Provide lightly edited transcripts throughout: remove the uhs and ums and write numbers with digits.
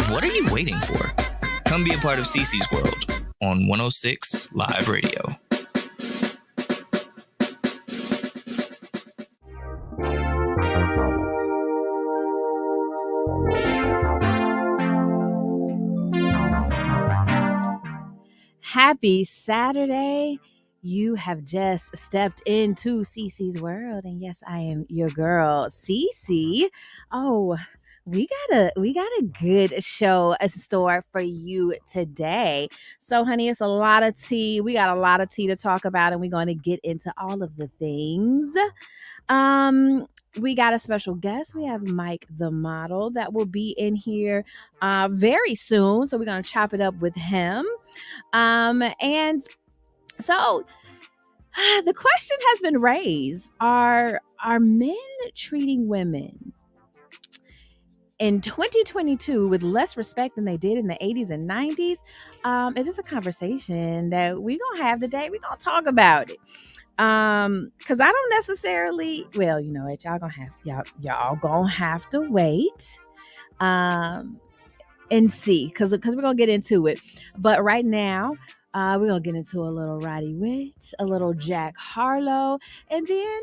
What are you waiting for? Come be a part of CeeCee's world on 106 Live Radio. Happy Saturday. You have just stepped into CeeCee's world. And yes, I am your girl, CeeCee. Oh, we got a good show in store for you today. So, honey, it's a lot of tea. We got a lot of tea to talk about, and we're going to get into all of the things. We got a special guest. We have Mike the model that will be in here very soon. So we're going to chop it up with him. And so the question has been raised, are men treating women in 2022 with less respect than they did in the 80s and 90s? It is a conversation that we're going to have today. We're going to talk about it. Because I don't necessarily, well, you know what, y'all gonna have to wait and see, because we're gonna get into it. But right now, we're gonna get into a little Roddy Ricch, a little Jack Harlow, and then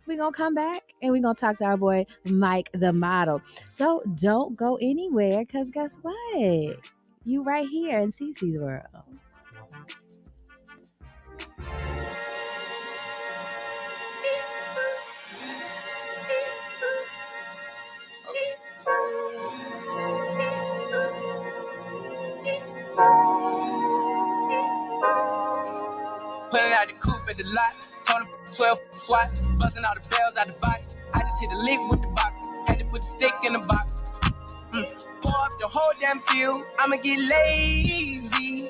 we're gonna come back and we're gonna talk to our boy Mike the model. So don't go anywhere, because guess what? You right here in CeeCee's world. Pulling out the coupe at the lot, told him 12 swat, buzzing all the bells out the box. I just hit a lick with the box, had to put the stick in the box. Pour up the whole damn seal, I'ma get lazy.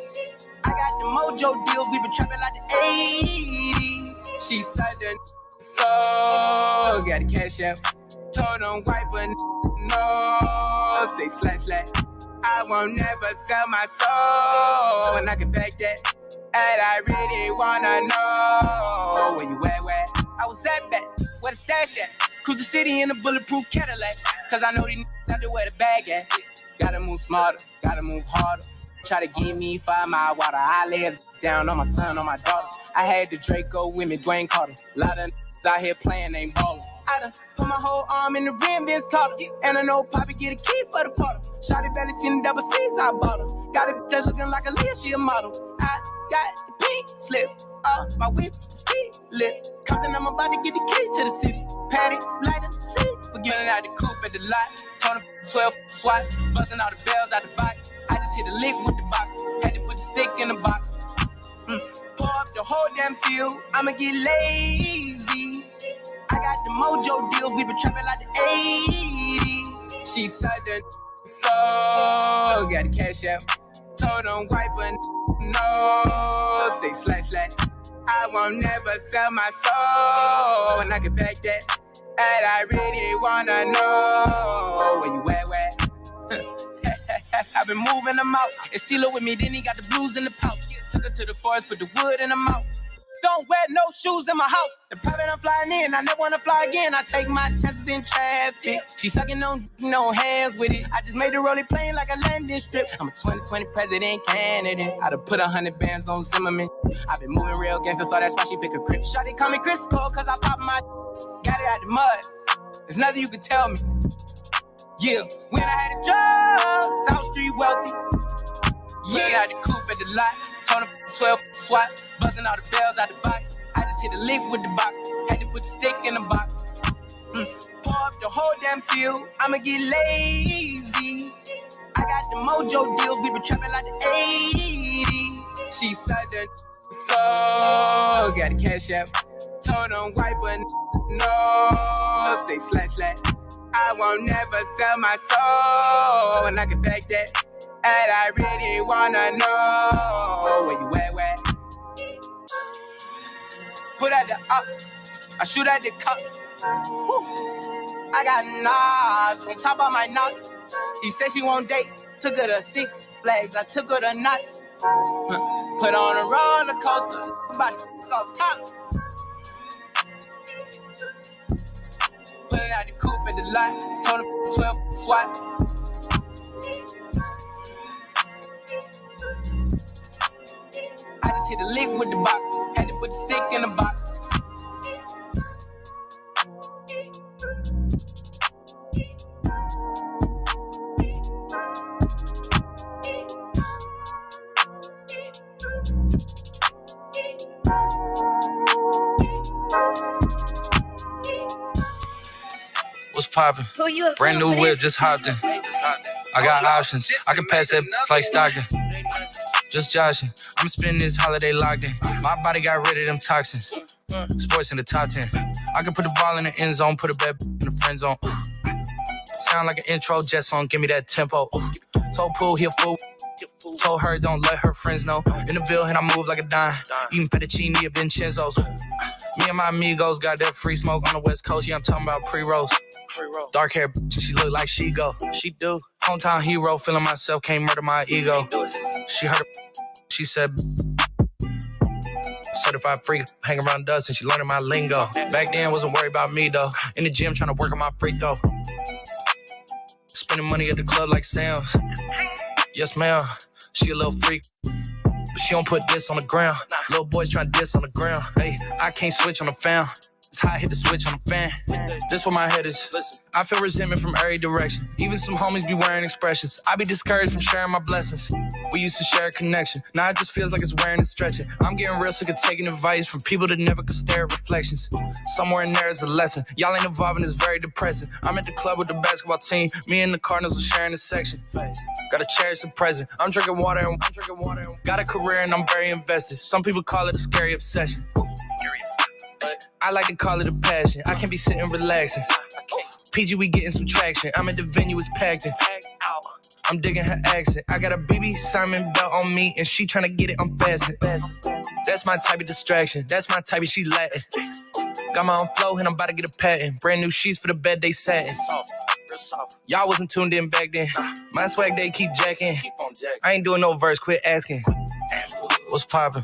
I got the mojo deals, we been trapping like the 80s. She said the so got the cash out, told them wipe a no, say slash. I won't never sell my soul, and I can back that. And I really wanna know where you at, where I was at back, where the stash at. Cruise the city in a bulletproof Cadillac, cause I know these out there where the bag at. Gotta move smarter, gotta move harder. Try to give me 5 mile water. I lay down on my son, on my daughter. I had the Draco with me, Dwayne Carter. Lot of out here playing, ain't ballin'. I done put my whole arm in the rim, Vince Carter. And I know Poppy get a key for the quarter. Shawty barely seen the double C's, I bought her. Got a bitch that's looking like a Leah, she a model. I got the pink slip, my whip keyless. Compton, I'm about to get the key to the city. Patty, light up the seat. Forgetting out the coupe at the lot. Told him 12 swat, buzzing all the bells out the box. I just hit a lick with the box, had to put the stick in the box. Pour up the whole damn seal, I'ma get lazy. I got the mojo deals, we been trapping like the 80s. She said the so got the cash out, told them wipe a no, say slash. I won't never sell my soul, and I can back that. And I really wanna know where you at, where I've been moving them out. And steal it with me, then he got the blues in the pouch. Took her to the forest, put the wood in the mouth. Don't wear no shoes in my house. The private I'm flying in, I never wanna fly again. I take my chances in traffic. She sucking on no hands with it. I just made the rolling plane like a landing strip. I'm a 2020 president candidate. I done put 100 bands on Zimmerman. I've been moving real gangster, so that's why she pick a crib. Shawty call me Crisco, cause I pop my got it out the mud. There's nothing you can tell me. Yeah, when I had a job, South Street wealthy. Yeah, I had the coupe at the lot. Told him 12 swat, buzzing all the bells out the box. I just hit a lick with the box, had to put the stick in the box. Pour up the whole damn seal, I'ma get lazy. I got the mojo deals, we been trapping like the 80s. She said the so got the cash out, told them wipe a no, say slash. I won't never sell my soul, and I can back that. And I really wanna know where you at, where put at the up, I shoot at the cup. Woo. I got knots on top of my knots. She said she won't date, took her to Six Flags, I took her to nuts. Put on a roller coaster, about to go top. Pulling out the coupe at the lot, told him 12 swat. What's poppin'? Brand new whip, just hopped in. I got options. I can pass that like Stockton. Just joshing. I'm spending this holiday locked in. My body got rid of them toxins. Sports in the top 10. I can put the ball in the end zone, put a bad in the friend zone. Sound like an intro jet song, give me that tempo. Told Pooh he a fool. Told her don't let her friends know. In the Ville and I move like a dime. Eating fettuccine at Vincenzo's. Me and my amigos got that free smoke on the West Coast. Yeah, I'm talking about pre-rolls. Dark hair, she look like she go. She do. Hometown hero, feeling myself, can't murder my ego. She heard she said certified freak, hang around dust and she learning my lingo. Back then wasn't worried about me though. In the gym trying to work on my free throw. Spending money at the club like Sam's. Yes ma'am, she a little freak. But she don't put this on the ground. Little boys trying to diss on the ground. Hey, I can't switch on the fan. It's how I hit the switch on the fan. This where my head is. I feel resentment from every direction. Even some homies be wearing expressions. I be discouraged from sharing my blessings. We used to share a connection. Now it just feels like it's wearing and stretching. I'm getting real sick of taking advice from people that never could stare at reflections. Somewhere in there is a lesson. Y'all ain't evolving, it's very depressing. I'm at the club with the basketball team. Me and the Cardinals are sharing a section. Gotta cherish the present. I'm drinking water. Got a career and I'm very invested. Some people call it a scary obsession. I like to call it a passion. I can be sitting relaxing. PG, we getting some traction. I'm at the venue, it's packed in. I'm digging her accent. I got a BB Simon belt on me and she tryna get it unfastened. That's my type of distraction. That's my type of she Latin. Got my own flow and I'm about to get a patent. Brand new sheets for the bed they satin. Y'all wasn't tuned in back then. My swag they keep jacking. I ain't doing no verse, quit asking. What's poppin'?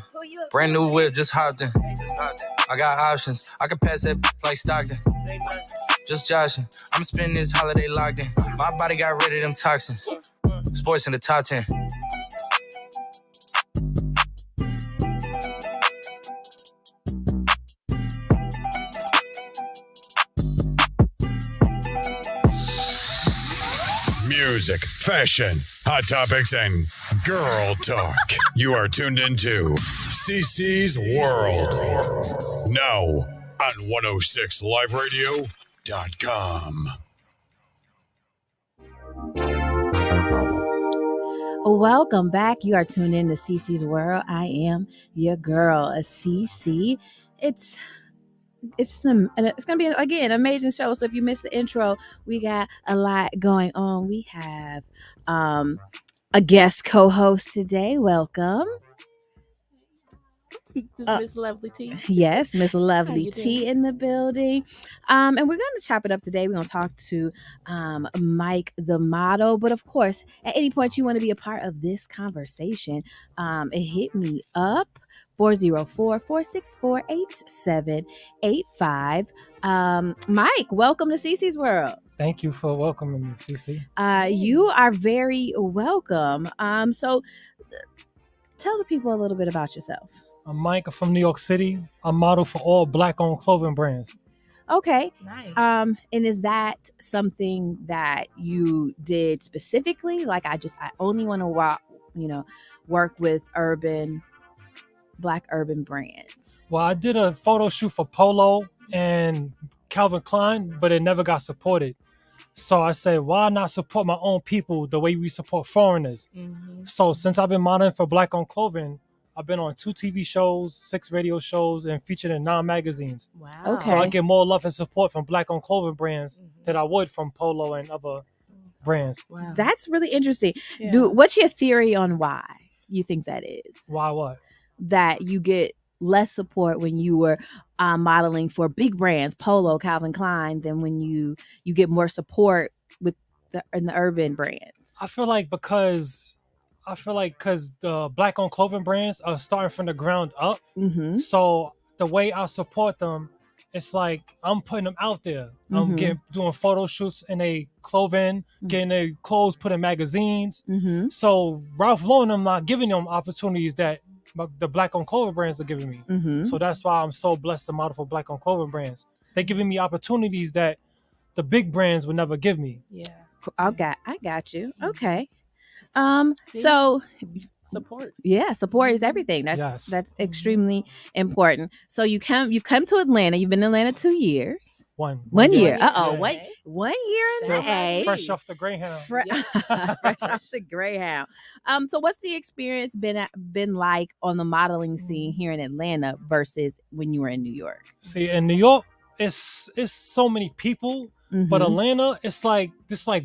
Brand new whip, just hopped in. I got options. I can pass that like Stockton. Just joshing. I'm spending this holiday locked in. My body got rid of them toxins. Sports in the top 10. Music, fashion, hot topics, and girl talk. You are tuned into CeeCee's World. Now on 106liveradio.com. Welcome back. You are tuned in to CeeCee's World. I am your girl, CeeCee. It's just it's gonna be again an amazing show. So if you missed the intro, we got a lot going on. We have a guest co-host today. Welcome. This Miss Lovely T. Yes, Miss Lovely T in the building. And we're going to chop it up today. We're going to talk to Mike the model. But of course, at any point you want to be a part of this conversation, hit me up 404-464-8785. Mike, welcome to CeeCee's World. Thank you for welcoming me, CeeCee. You are very welcome. So tell the people a little bit about yourself. I'm Mike from New York City. I model for all Black-owned clothing brands. Okay. Nice. And is that something that you did specifically? Like I only want to work with Black urban brands. Well, I did a photo shoot for Polo and Calvin Klein, but it never got supported. So I said, why not support my own people the way we support foreigners? Mm-hmm. So since I've been modeling for Black-owned clothing, I've been on 2 TV shows, 6 radio shows, and featured in 9 magazines. Wow. Okay. So I get more love and support from Black-owned clothing brands than I would from Polo and other brands. Wow. That's really interesting. Yeah. What's your theory on why you think that is? Why what? That you get less support when you were modeling for big brands, Polo, Calvin Klein, than when you get more support in the urban brands. I feel like because the Black-owned clothing brands are starting from the ground up. Mm-hmm. So the way I support them, it's like I'm putting them out there. I'm doing photo shoots in their clothing, getting their clothes put in magazines. Mm-hmm. So Ralph Lauren, I'm not giving them opportunities that the Black-owned clothing brands are giving me. Mm-hmm. So that's why I'm so blessed to model for Black-owned clothing brands. They're giving me opportunities that the big brands would never give me. Yeah. I got you. Okay. So support. Yeah, support is everything. That's extremely important. So you come to Atlanta. You've been in Atlanta 2 years. One year. Yeah. Wait, 1 year in the A. Fresh off the Greyhound. Fresh off the Greyhound. So what's the experience been like on the modeling scene here in Atlanta versus when you were in New York? See, in New York, it's so many people, but Atlanta, it's like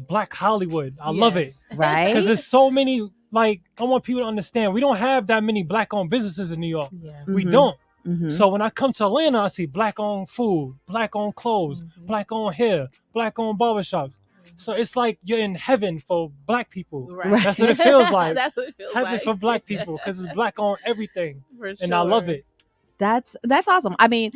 Black Hollywood. I love it, right? Because there's so many. Like, I want people to understand, we don't have that many Black-owned businesses in New York. Yeah. We don't. So when I come to Atlanta, I see Black-owned food, Black-owned clothes, Black-owned hair, Black-owned barbershops. So it's like you're in heaven for Black people. Right. That's what it feels like. That's what it feels heaven like. for Black people, because it's Black on everything, For and I love it. That's awesome. I mean,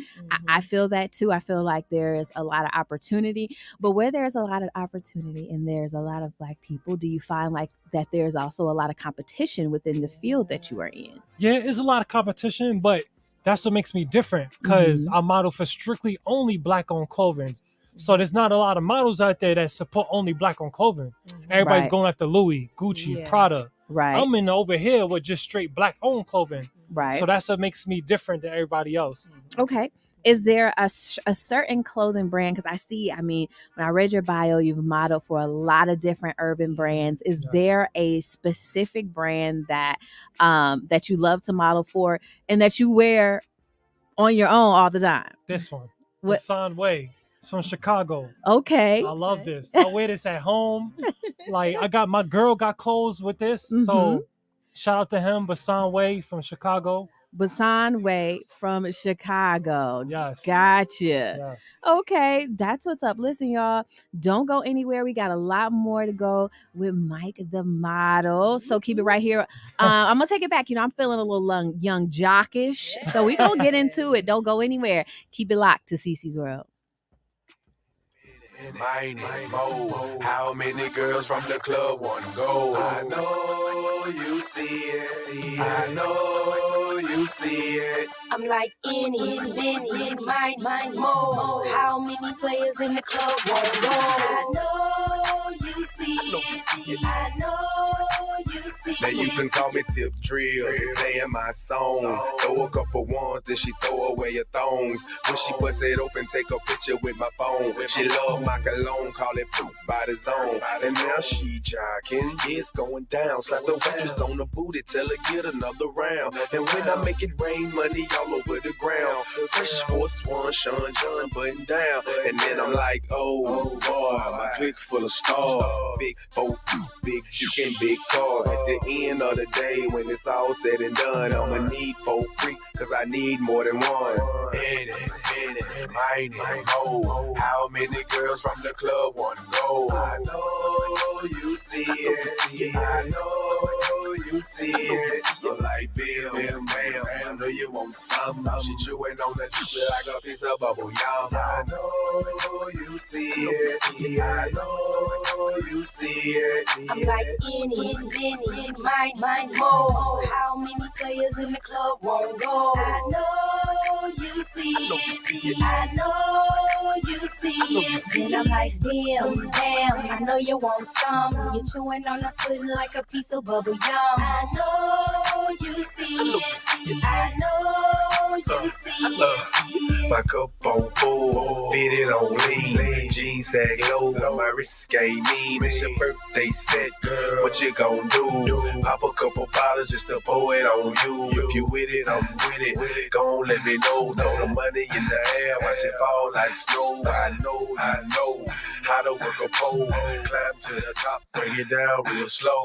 I feel that too. I feel like there is a lot of opportunity, but where there's a lot of opportunity and there's a lot of Black people, do you find like that there's also a lot of competition within the field that you are in? Yeah, it's a lot of competition, but that's what makes me different, because I model for strictly only Black-owned clothing. So there's not a lot of models out there that support only Black-owned clothing. Everybody's going after Louis, Gucci, Prada. Right. I'm in over here with just straight Black-owned clothing. Right. So that's what makes me different than everybody else. Okay. Is there a certain clothing brand? Because I mean, when I read your bio, you've modeled for a lot of different urban brands. Is there a specific brand that that you love to model for and that you wear on your own all the time? This one, What? Hassan Way. It's from Chicago. Okay. I love this. I wear this at home. Like, my girl got clothes with this. So shout out to him, Basan Way from Chicago. Basan Way from Chicago. Yes. Gotcha. Yes. Okay, that's what's up. Listen, y'all, don't go anywhere. We got a lot more to go with Mike the model. So keep it right here. I'm going to take it back. I'm feeling a little young jockish. So we going to get into it. Don't go anywhere. Keep it locked to CeeCee's World. My name Mo. How many girls from the club wanna go? I know you see it. I know you see it. I'm like any, mine, Mo. How many players in the club wanna go? I know you see it. I know you see it. Now you can call me Tip Drill, playing my song. Throw a couple ones, then she throw away her thongs. When she bust it open, take a picture with my phone. She love my cologne, call it poop by the zone. And now she jogging, yeah, it's going down. Slap the waitress on the booty, tell her get another round. And when I make it rain, money all over the ground. Fresh Force One, Sean John button down. And then I'm like, oh boy, my clique full of stars. Big folk, big dick and big cars. At the end of the day, when it's all said and done, I'ma need 4 freaks, cause I need more than one. My name Mo. How many girls from the club wanna go? I know you see it. I know you see it. You're like Bill, bam, I know you want some. She chewing on the truth like a piece of bubble yum. I know you see it. I know you see it. I'm like any, mine, Mo. How many players in the club won't go? I know you see it. I know you see it. And I'm like, damn, I know you want some. You're chewing on the pudding like a piece of bubble yum. I know you see it. I know you see it. My cup on full, fitted on lean. Jeans sag low, on my wrist game mean. It's your birthday set, girl. What you gon' do? Pop a couple bottles just to pour it on you. If you with it, I'm with it. Gon' let me know. Throw the money in the air, watch it fall like snow. I know how to work a pole. Climb to the top, bring it down real slow.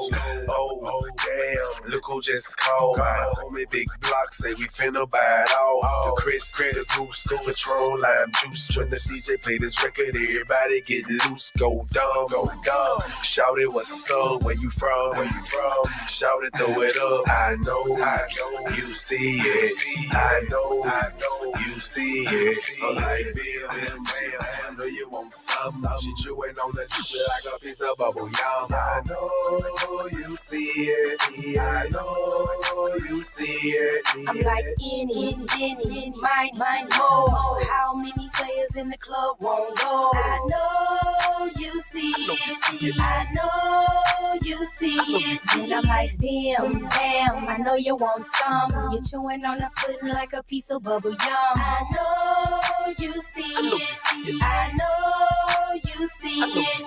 Oh, damn, look who just called. My homie Big Block say we finna buy it all. The Chris, the Goose, Patron, lime juice. When the DJ play this record, everybody get loose. Go dumb. Shout it, what's up? Where you from? Shout it, throw it up. I know you see it. I know you see it. I'm like, I know you want some. She chewing on the truth like a piece of bubble yum. I know you see it. I know you see it. I'm like any, mine, Mo. How many players in the club won't go? I know you see see it. I know you see it. And I'm like, damn, I know you want some. You're chewing on the pudding like a piece of bubble yum. I know you see it. I know you see it.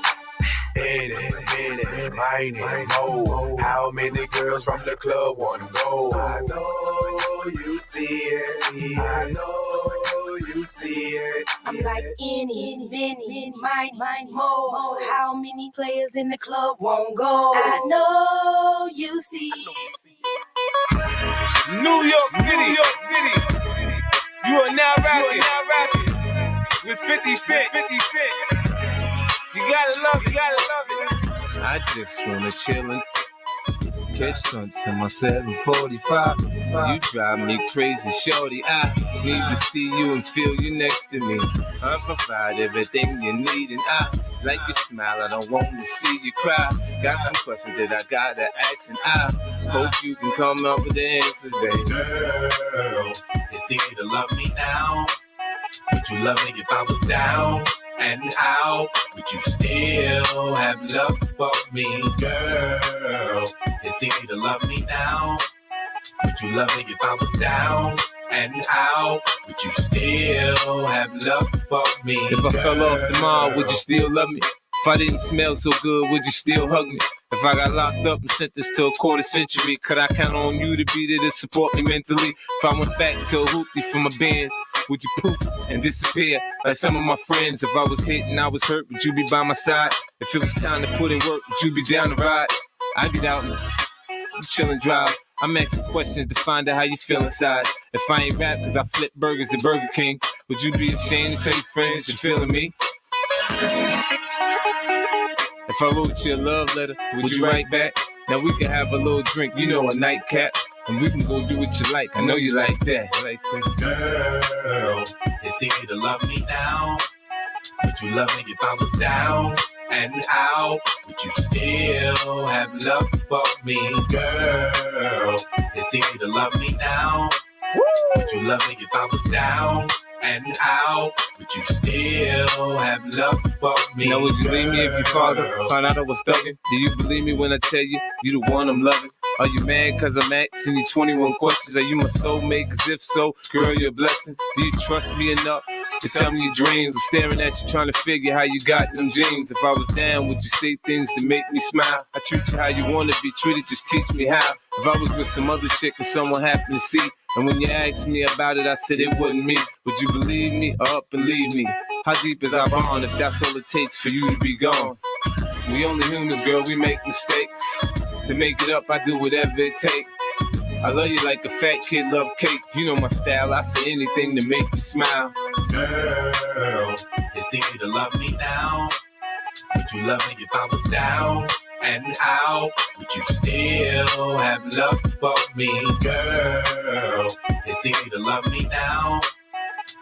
Hit it, mine it, mo. How many girls from the club wanna go? I know you see it. I know you see it. I'm like any, mine, mo. How many players in the club won't go? I know you see it. New York City. You are now rapping with 50 Cent. You gotta love it. I just wanna chill and catch stunts in my 745. You drive me crazy, shorty. I need to see you and feel you next to me. I provide everything you need, and I like your smile. I don't want to see you cry. Got some questions that I gotta ask, and I hope you can come up with the answers, baby. Girl, it's easy to love me now. Would you love me if I was down and out? Would you still have love for me, girl? It's easy to love me now. Would you love me if I was down and out? Would you still have love for me? If I fell off tomorrow, would you still love me? If I didn't smell so good, would you still hug me? If I got locked up and sentenced to a quarter century, could I count on you to be there to support me mentally? If I went back to a hoopty for my bands, would you poof and disappear like some of my friends? If I was hit and I was hurt, would you be by my side? If it was time to put in work, would you be down to ride? I'd get out and chill and drive. I'm asking questions to find out how you feel inside. If I ain't rap cause I flip burgers at Burger King, would you be ashamed to tell your friends that you're feeling me? If I wrote you a love letter, would you write back? Now we can have a little drink, you know, a nightcap, and we can go do what you like. I know you like that. Girl, it's easy to love me now. Would you love me if I was down and out? Would you still have love for me, girl? It's easy to love me now. Would you love me if I was down and out? Would you still have love for me? Now would you leave me if your father found out I was thugging? Do you believe me when I tell you, you the one I'm loving? Are you mad cause I'm asking you 21 questions? Are you my soulmate? Cause if so, girl, you're a blessing. Do you trust me enough to tell me your dreams? I'm staring at you trying to figure how you got them jeans. If I was down, would you say things to make me smile? I treat you how you want to be treated, just teach me how. If I was with some other chick and someone happened to see, and when you asked me about it, I said it wasn't me, would you believe me or up and leave me? How deep is our bond if that's all it takes for you to be gone? We only humans, girl, we make mistakes. To make it up, I do whatever it takes. I love you like a fat kid love cake. You know my style, I say anything to make you smile. Girl, it's easy to love me now. Would you love me if I was down and out? Would you still have love for me, girl? It's easy to love me now.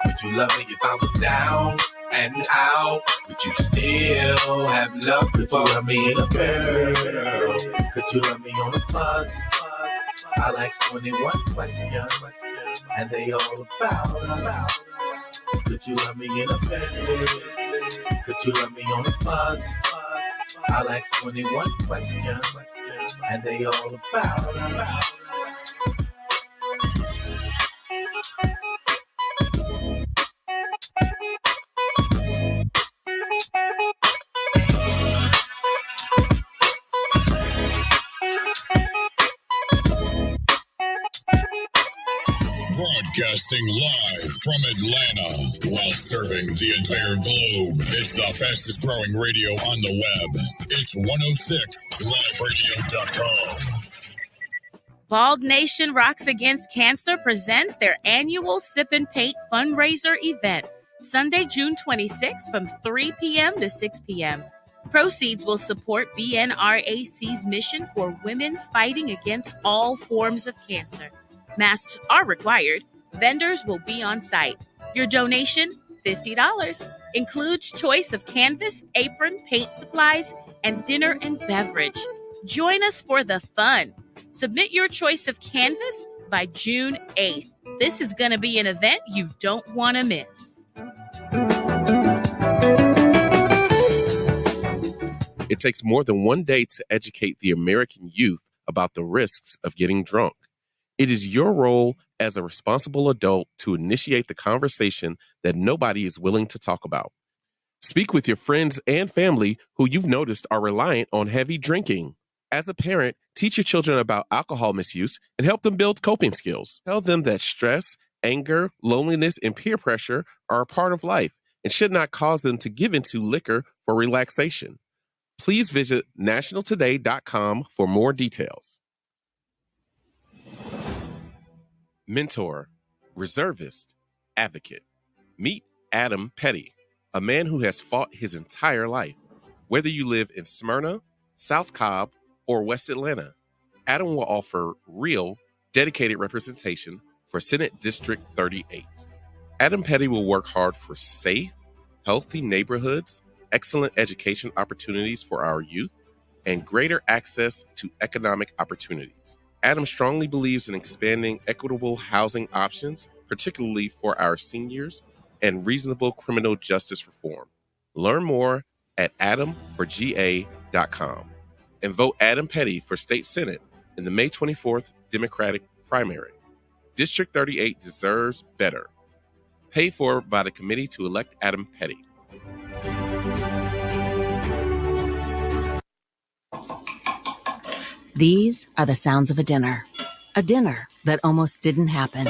Would you love me if I was down and out? Would you still have love for me? Could you love me in a girl? Could you love me on a bus? I'll ask 21 questions, and they all about us. Could you love me in a bed? Could you love me on a bus? I'll ask 21 questions, and they all about us. Broadcasting live from Atlanta while serving the entire globe. It's the fastest growing radio on the web. It's 106liveradio.com. Bald Nation Rocks Against Cancer presents their annual Sip and Paint fundraiser event, Sunday, June 26th from 3 p.m. to 6 p.m. Proceeds will support BNRAC's mission for women fighting against all forms of cancer. Masks are required. Vendors will be on site. Your donation, $50, includes choice of canvas, apron, paint supplies, and dinner and beverage. Join us for the fun. Submit your choice of canvas by June 8th. This is going to be an event you don't want to miss. It takes more than one day to educate the American youth about the risks of getting drunk. It is your role as a responsible adult to initiate the conversation that nobody is willing to talk about. Speak with your friends and family who you've noticed are reliant on heavy drinking. As a parent, teach your children about alcohol misuse and help them build coping skills. Tell them that stress, anger, loneliness, and peer pressure are a part of life and should not cause them to give into liquor for relaxation. Please visit nationaltoday.com for more details. Mentor, reservist, advocate. Meet Adam Petty, a man who has fought his entire life. Whether you live in Smyrna, South Cobb, or West Atlanta, Adam will offer real, dedicated representation for Senate District 38. Adam Petty will work hard for safe, healthy neighborhoods, excellent education opportunities for our youth, and greater access to economic opportunities. Adam strongly believes in expanding equitable housing options, particularly for our seniors, and reasonable criminal justice reform. Learn more at adamforga.com and vote Adam Petty for State Senate in the May 24th Democratic primary. District 38 deserves better. Paid for by the Committee to Elect Adam Petty. These are the sounds of a dinner that almost didn't happen.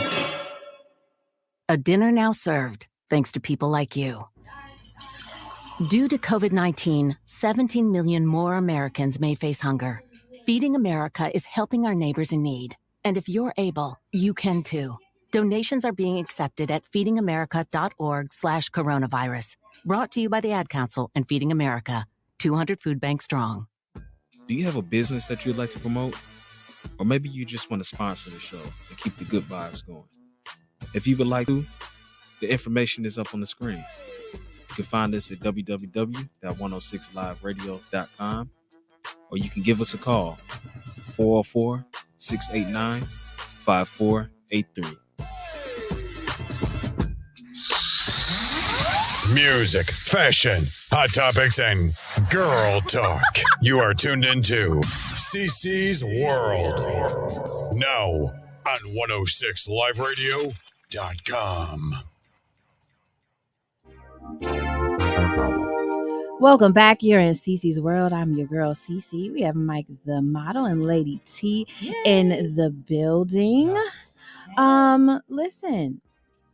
A dinner now served thanks to people like you. Due to COVID-19, 17 million more Americans may face hunger. Feeding America is helping our neighbors in need. And if you're able, you can too. Donations are being accepted at feedingamerica.org/coronavirus. Brought to you by the Ad Council and Feeding America, 200 food banks strong. Do you have a business that you'd like to promote? Or maybe you just want to sponsor the show and keep the good vibes going. If you would like to, the information is up on the screen. You can find us at www.106liveradio.com, or you can give us a call, 404-689-5483. Music, fashion, hot topics, and girl talk. You are tuned into CeeCee's World. Now on 106liveradio.com. Welcome back. You're in CeeCee's World. I'm your girl, CeeCee. We have Mike the model and Lady T in the building. Listen,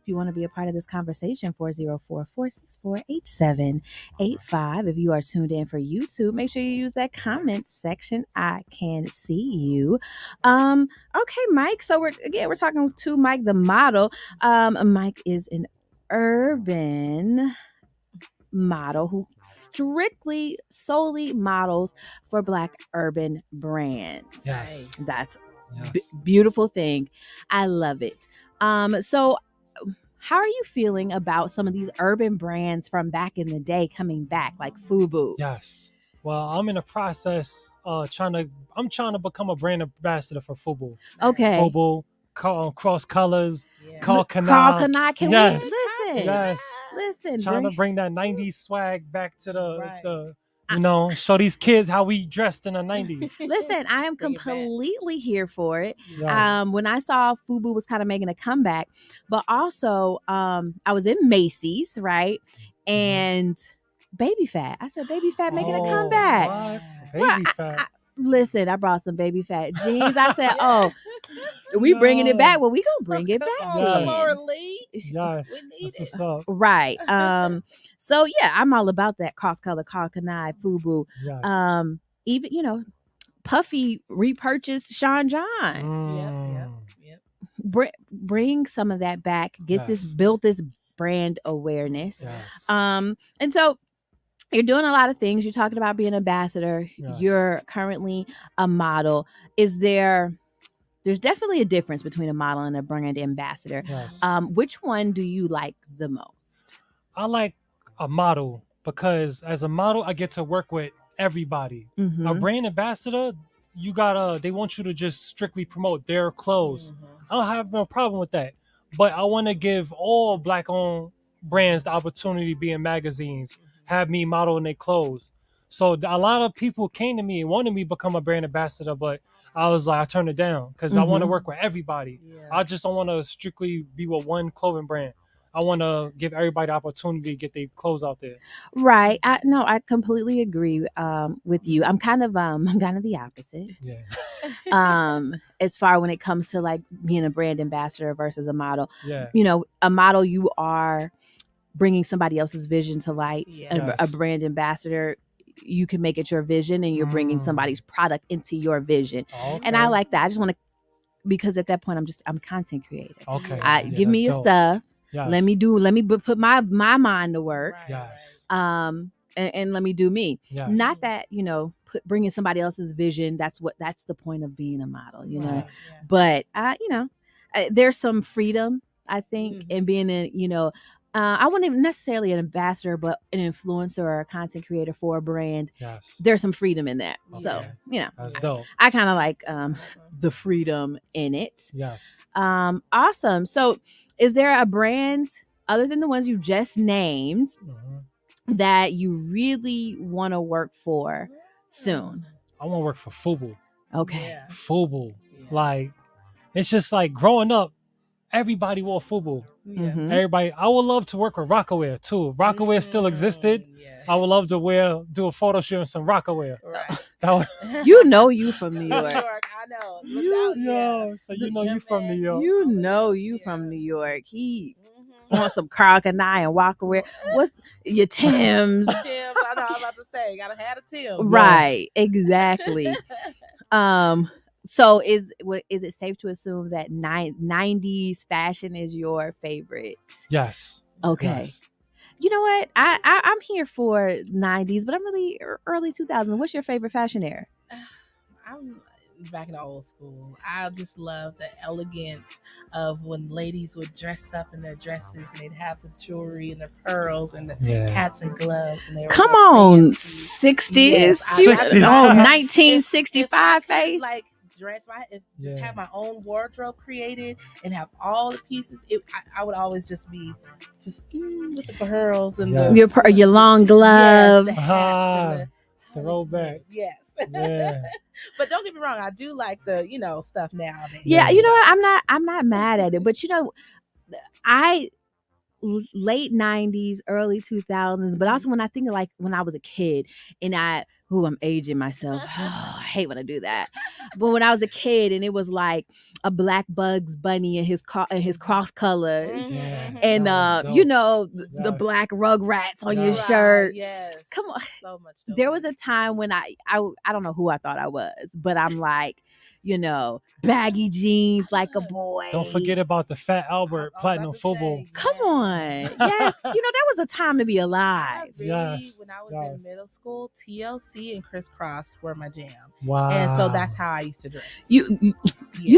if you want to be a part of this conversation, 404-464-8785. If you are tuned in for YouTube, make sure you use that comment section. I can see you. Okay, Mike. So we're talking to Mike the model. Mike is an urban model who solely models for Black urban brands. Yes. That's beautiful thing. I love it. So how are you feeling about some of these urban brands from back in the day coming back, like FUBU? Yes. Well, I'm in the process trying to become a brand ambassador for FUBU. Okay. FUBU, Cross Colors, Carl Kanai. Carl Kanai, can we listen? Yes. Listen. Trying to bring that 90s swag back to the show these kids how we dressed in the 90s. Listen, I am completely here for it. Yes. When I saw FUBU was kind of making a comeback, but also I was in Macy's, right? And Baby Fat. I said, Baby Fat making a comeback. What? Baby Fat. Listen, I brought some Baby Fat jeans. I said, we bringing it back. Well, we gonna bring it back. Yes. We need it. What's up? Right. So yeah, I'm all about that cross color, Carl Kanai, FUBU. Yes. Even Puffy repurchased Sean John. Yep. Bring some of that back. Build this brand awareness. Yes. And so you're doing a lot of things. You're talking about being an ambassador. Yes. You're currently a model. There's definitely a difference between a model and a brand ambassador. Yes. Which one do you like the most? I like a model because as a model, I get to work with everybody. Mm-hmm. A brand ambassador, they want you to just strictly promote their clothes. Mm-hmm. I don't have no problem with that. But I want to give all Black-owned brands the opportunity to be in magazines, have me model in their clothes. So a lot of people came to me and wanted me to become a brand ambassador, but I was like, I turned it down because I want to work with everybody. I just don't want to strictly be with one clothing brand. I want to give everybody the opportunity to get their clothes out there. Right. I completely agree with you. I'm kind of the opposite. Yeah. As far when it comes to like being a brand ambassador versus a model. Yeah. You know, a model, you are bringing somebody else's vision to light. Yeah. A brand ambassador, you can make it your vision and you're bringing somebody's product into your vision. Okay. And I like that. I just want to, because at that point I'm content creator. Okay. Give me your stuff. Yes. Let me put my mind to work. Yes. And let me do me. Yes. Not that, you know, bringing somebody else's vision. That's the point of being a model, you know. But you know, there's some freedom, I think, in being a, you know, I wouldn't even necessarily an ambassador, but an influencer or a content creator for a brand. Yes. There's some freedom in that. Okay. So, you know, that's dope. I kind of like the freedom in it. Yes. Awesome. So is there a brand other than the ones you just named that you really want to work for soon? I want to work for FUBU. Okay. FUBU. Like, it's just like growing up, everybody wore FUBU. Everybody. I would love to work with Rockaware too. If Rockaware still existed, I would love to do a photo shoot in some Rockaware. Right. You know you from New York. I know. Look out, So you know you from New York. You know you from New York. He wants some Carl Kanai and Rockaware. What's your Timbs? Timbs, I know. I was about to say, gotta have a Timbs. Right. Exactly. So is it safe to assume that 90s fashion is your favorite? Yes. Okay. Yes. You know what? I'm here for 90s, but I'm really early 2000s. What's your favorite fashion era? I'm back in the old school. I just love the elegance of when ladies would dress up in their dresses and they'd have the jewelry and the pearls and the hats and gloves. And they were Come on, 60s. Yes, 1965 face. Like dress just have my own wardrobe created and have all the pieces. I would always just be with the pearls and your long gloves. Yes, the hats and the rollback. Yes. Yeah. But don't get me wrong, I do like the, you know, stuff nowadays. Yeah, you know what? I'm not mad at it, but you know, late 90s, early 2000s, but also when I think of like when I was a kid and I'm aging myself. Oh, I hate when I do that. But when I was a kid and it was like a black Bugs Bunny and his cross colors and you know, the black Rugrats on your shirt. Yes. Come on. So much there was a time when I don't know who I thought I was, but I'm like, you know, baggy jeans like a boy. Don't forget about the Fat Albert Platinum FUBU. Come on. Yes. You know, that was a time to be alive. When I was in middle school, TLC and Crisscross were my jam. Wow. And so that's how I used to dress. You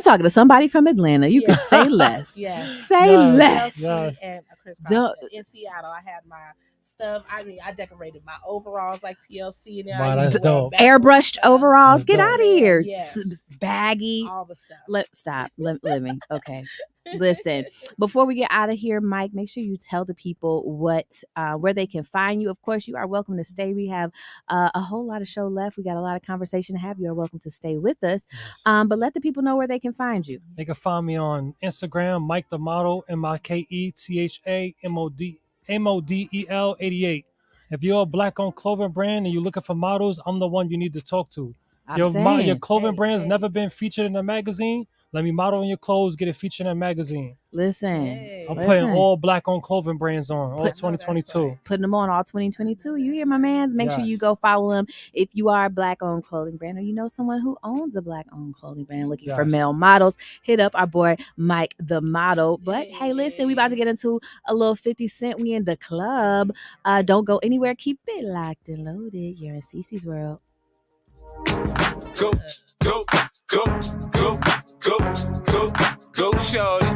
talking to somebody from Atlanta. You could say less. Yes. Say less. Yes. And Crisscross. In Seattle, I had my stuff. I mean, I decorated my overalls like TLC. And wow, that's dope. Airbrushed overalls. Get out of here. Yes. Baggy. All the stuff. Let me. Okay. Listen, before we get out of here, Mike, make sure you tell the people where they can find you. Of course, you are welcome to stay. We have a whole lot of show left. We got a lot of conversation to have. You are welcome to stay with us. Yes. But let the people know where they can find you. They can find me on Instagram, Mike the Model, MikeThamodel 88. If you're a black-owned clothing brand and you're looking for models, I'm the one you need to talk to. Your clothing brand's never been featured in a magazine. Let me model in your clothes, get it featured in a magazine. Listen. I'm putting all black-owned clothing brands on, all 2022. Right. Putting them on all 2022. You hear my mans? Make sure you go follow them. If you are a black-owned clothing brand or you know someone who owns a black-owned clothing brand looking for male models, hit up our boy Mike the Model. But hey, listen, we about to get into a little 50 Cent. We in the club. Don't go anywhere. Keep it locked and loaded. You're in CeeCee's world. Go, shorty.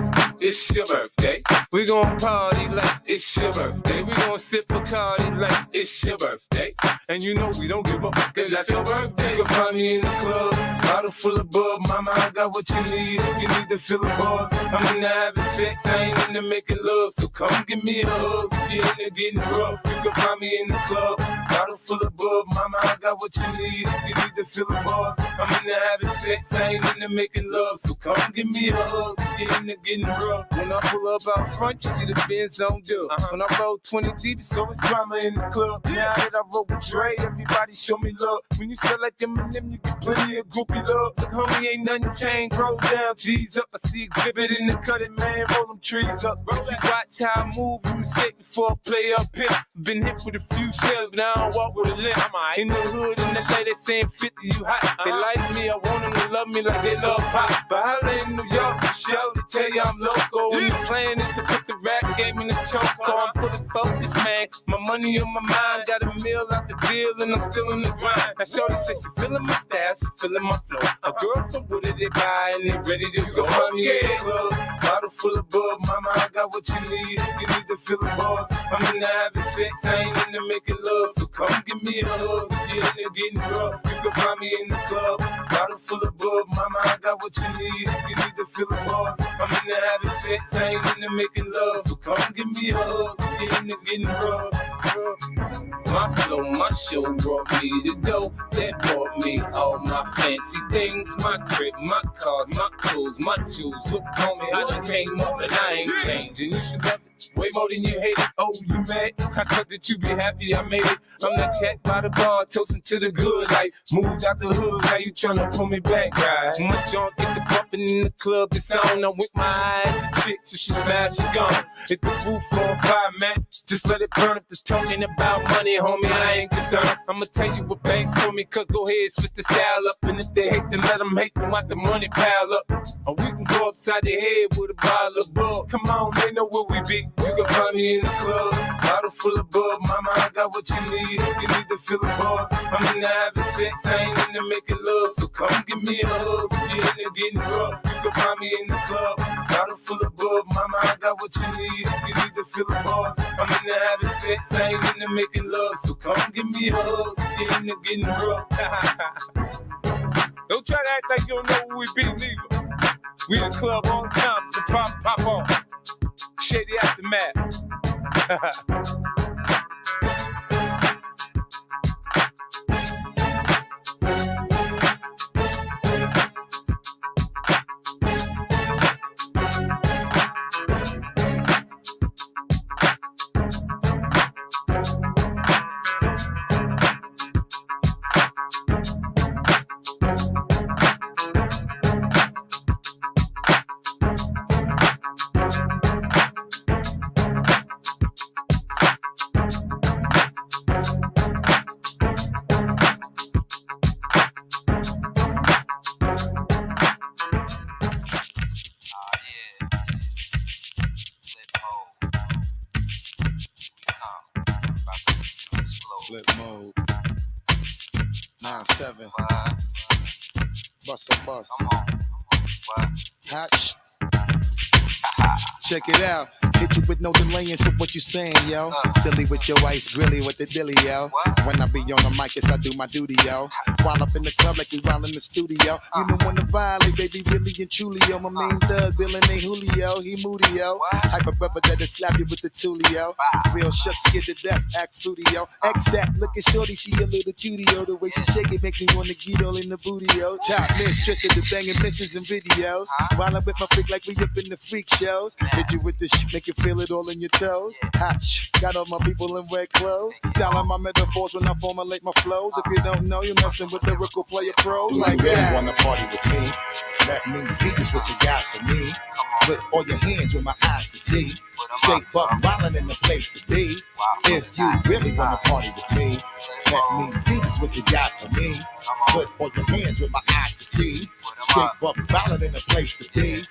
it's your birthday. We gon' party like it's your birthday. We gon' sip Bacardi like it's your birthday. And you know we don't give up, cause that's your birthday. You can find me in the club, bottle full of bub. Mama, I got what you need if you need to fill the buzz. I'm into having sex, I ain't into making love. So come give me a hug, if you're into getting rough. You can find me in the club, bottle full of bub. Mama, I got what you need if you need to fill the buzz. I'm into having sex, I ain't into making love. So come give me a hug, if you're into getting rough. When I pull up out front, you see the Benz on dub. When I roll 20 deep, it's always drama in the club. Now that I roll with Dre, everybody show me love. When you sell like them and them, you get plenty of groupie love. Look, homie, ain't nothing changed. Roll down, G's up. I see exhibit in the cutting, man. Roll them trees up. Roll that. Watch how I move. You mistake before I play up here. Been hit with a few shells, but I don't walk with a limp. In the hood, in the lady saying 50, you hot. They like me, I want them to love me like they love pop. But holla in New York for show to tell you I'm local. And the plan is to put the rap game in the choke. I'm fully focused, man. My money on my mind. Got a meal out the deal, and I'm still in the grind. Now shorty say she feeling my style, she feeling my flow. A girl from Wooded, they buy and they ready to go. Find me in the club, bottle full of bub. Mama, I got what you need if you need to fill the buzz. I'm into having sex, I ain't into making love. So come give me a hug, if you're into getting rough. You can find me in the club, bottle full of bub. Mama, I got what you need if you need to fill the buzz. I'm into having sex, I ain't into making love. So come give me a hug, if you're into getting rough. My flow, my show brought me the dough that brought me all my fancy things. My crib, my cars, my clothes, my shoes. Look, homie, I done came up and I ain't changing. You should love it way more than you hate it. Oh, you mad? I thought that you be happy I made it. I'm that cat by the bar, toasting to the good life. Moved out the hood, now you tryna pull me back, right? My junk get the bumping in the club, it's on. I'm with my eyes to chicks, if she smash, she gone. Hit the roof on fire, man. Just let it burn if the talking about money, homie, I ain't concerned. I'ma tell you what banks told me, cause go ahead, switch the style up. And if they hate, then let them hate, then watch the money pile up. Or we can go upside their head with a bottle of bug. Come on, they know where we be. You can find me in the club, bottle full of bub. Mama, I got what you need if you need to fill the buzz. I'm into having sex, I ain't into making love. So come give me a hug, if you're into getting rough. You can find me in the club, bottle full of bub. Mama, I got what you need if you need to fill the buzz. I'm into having sex, I ain't into making love. So come give me a hug, if you're into getting rough. Don't try to act like you don't know who we be, neither. We in the club all the time, so pop on. Shady Aftermath. Flip mode. 9-7. Bust a bus. Hot. Check it out. Hit you with no delay into what you saying, yo. Silly with your ice, grilly with the dilly, yo. When I be on the mic, yes, I do my duty, yo. While up in the club like we while in the studio. You know when to violate, baby, really and truly, yo. My main thug, Bill ain't Julio, he moody, yo. Type of brother that'll slap you with the tulio. Real shook, scared to death, act fruity, yo. X that, look at shorty, she a little cutie, yo. The way she shake it make me wanna get all in the booty, yo. Top mistress of the banging misses and videos. While I'm with my freak like we up in the freak shows. Hit you with the shit, make you feel it all in your toes. Hot got all my people in red clothes. Telling my metaphors when I formulate my flows. If you don't know, you're messing with lyrical player pros. Do like you really that. wanna party with me? Let me see just what you got for me. Put all your hands with my eyes to see. Straight buck wildin' in the place to be. If you really wanna party with me, let me see just what you got for me. Put all your hands with my eyes to see. Straight buck wildin' in the place to be.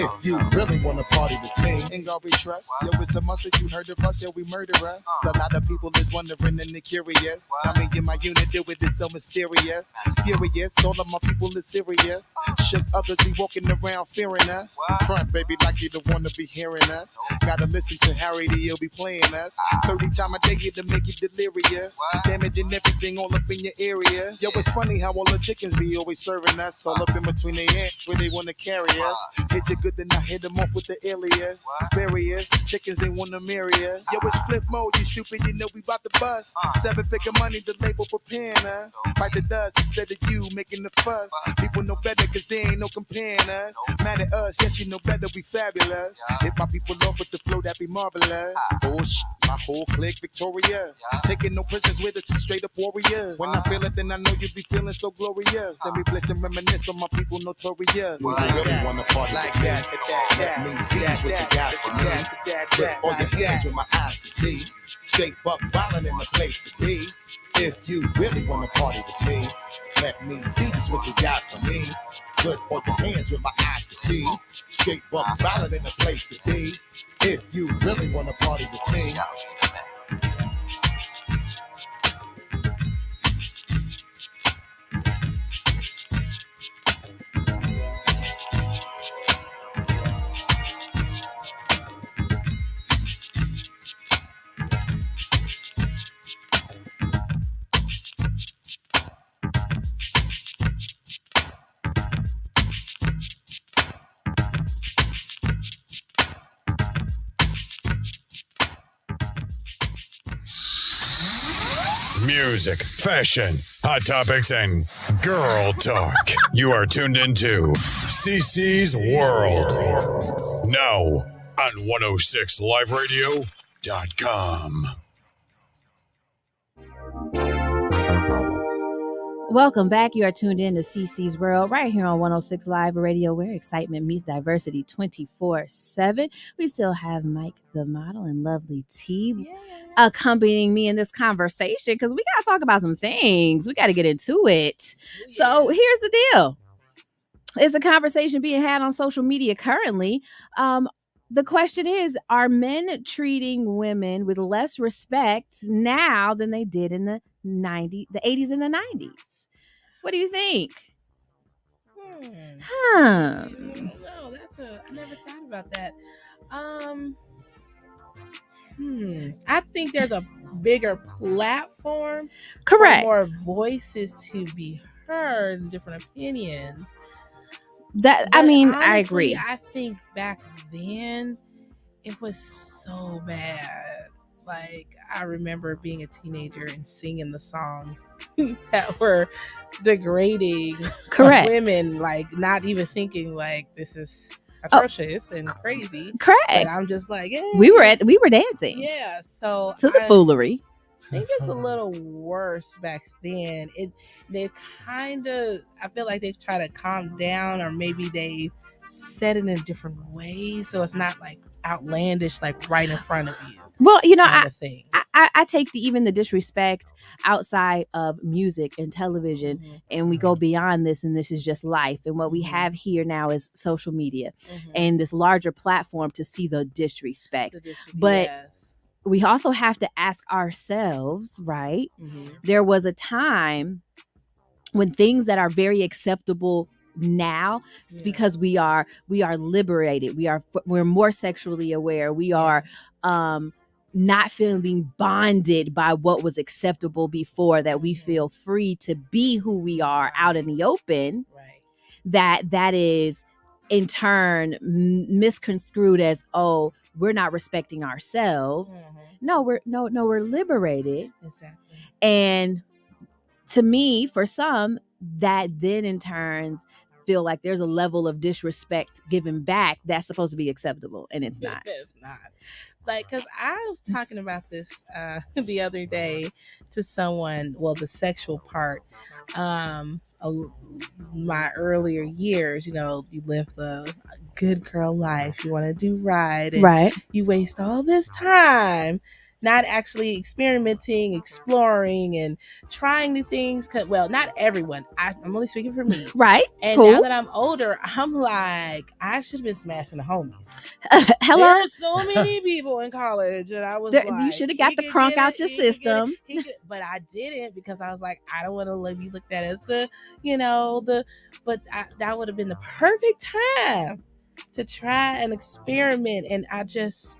If you really wanna party with me, ain't gonna be trust. Yo, it's a must that you heard of us, yo, we murder us. A lot of people is wondering and they're curious. How me and my unit do it is so mysterious. Furious, all of my people is serious. Shook others be walking around fearing us. Front, baby, like you the one to be hearing us. Gotta listen to Harry, he'll be playing us. 30 times a day to make you delirious. Damaging everything all up in your area. Yo, it's funny how all the chickens be always serving us. All up in between their hands where they wanna carry us. Hit you good, then I hit them off with the alias. Various chickens, they wanna marry us. Yo, it's flip mode, you stupid, you know we bout to bust. 7-figure money, the label preparing us. Bite the dust instead of you making the fuss. People know better cause they ain't no comparing us. Mad at us, yes, you know better, we fabulous. Hit my people off with the flow, that be marvelous. Oh, my whole clique victorious. Taking no prisoners with us, straight up warriors. When I feel it, then I know you be feeling so glorious. Then we blitz and reminisce on my people notorious. You really wanna party like that? Let me see what you got for me. Put all your hands where my eyes can see. Straight buck wildin' in the place to be. If you really wanna party with me, let me see just what you got for me. Put all your hands where my eyes can see. Straight buck wildin' in the place to be. If you really wanna party with me. Music, fashion, hot topics, and girl talk. You are tuned into CeeCee's World. Now on 106liveradio.com. Welcome back. You are tuned in to CeeCee's World right here on 106 Live Radio, where excitement meets diversity 24/7. We still have Mike the model and lovely T accompanying me in this conversation because we got to talk about some things. We got to get into it. So here's the deal. It's a conversation being had on social media currently. The question is, are men treating women with less respect now than they did in the 80s and the 90s? What do you think? No, I never thought about that. I think there's a bigger platform. Correct. For more voices to be heard and different opinions. Honestly, I agree. I think back then it was so bad. Like, I remember being a teenager and singing the songs that were degrading women, like not even thinking like this is atrocious and crazy. Correct. But I'm just like, hey. We were dancing. Yeah. So to the foolery. I think it's a little worse back then. They kind of, I feel like they try to calm down, or maybe they said it in a different way, so it's not like outlandish, like right in front of you. Well, you know, I take even the disrespect outside of music and television, and we go beyond this, and this is just life. And what we have here now is social media and this larger platform to see the disrespect. But we also have to ask ourselves, right? There was a time when things that are very acceptable now, it's because we are liberated. We're more sexually aware. We are not feeling bonded by what was acceptable before, that we feel free to be who we are out in the open. That is in turn misconstrued as, oh, we're not respecting ourselves. No, we're liberated. Exactly. And to me, for some, that then in turn feel like there's a level of disrespect given back that's supposed to be acceptable, and it's not. It's not. Like, because I was talking about this the other day to someone, well, the sexual part, my earlier years, you know, you live the good girl life, you want to do right, and you waste all this time not actually experimenting, exploring, and trying new things. Well, not everyone. I'm only speaking for me. Right. And cool. now that I'm older, I'm like, I should have been smashing the homies. Hello. There are so many people in college, and I was like, you should have got the crunk out your system. But I didn't, because I was like, I don't want to be looked at as the. But that would have been the perfect time to try and experiment, and I just.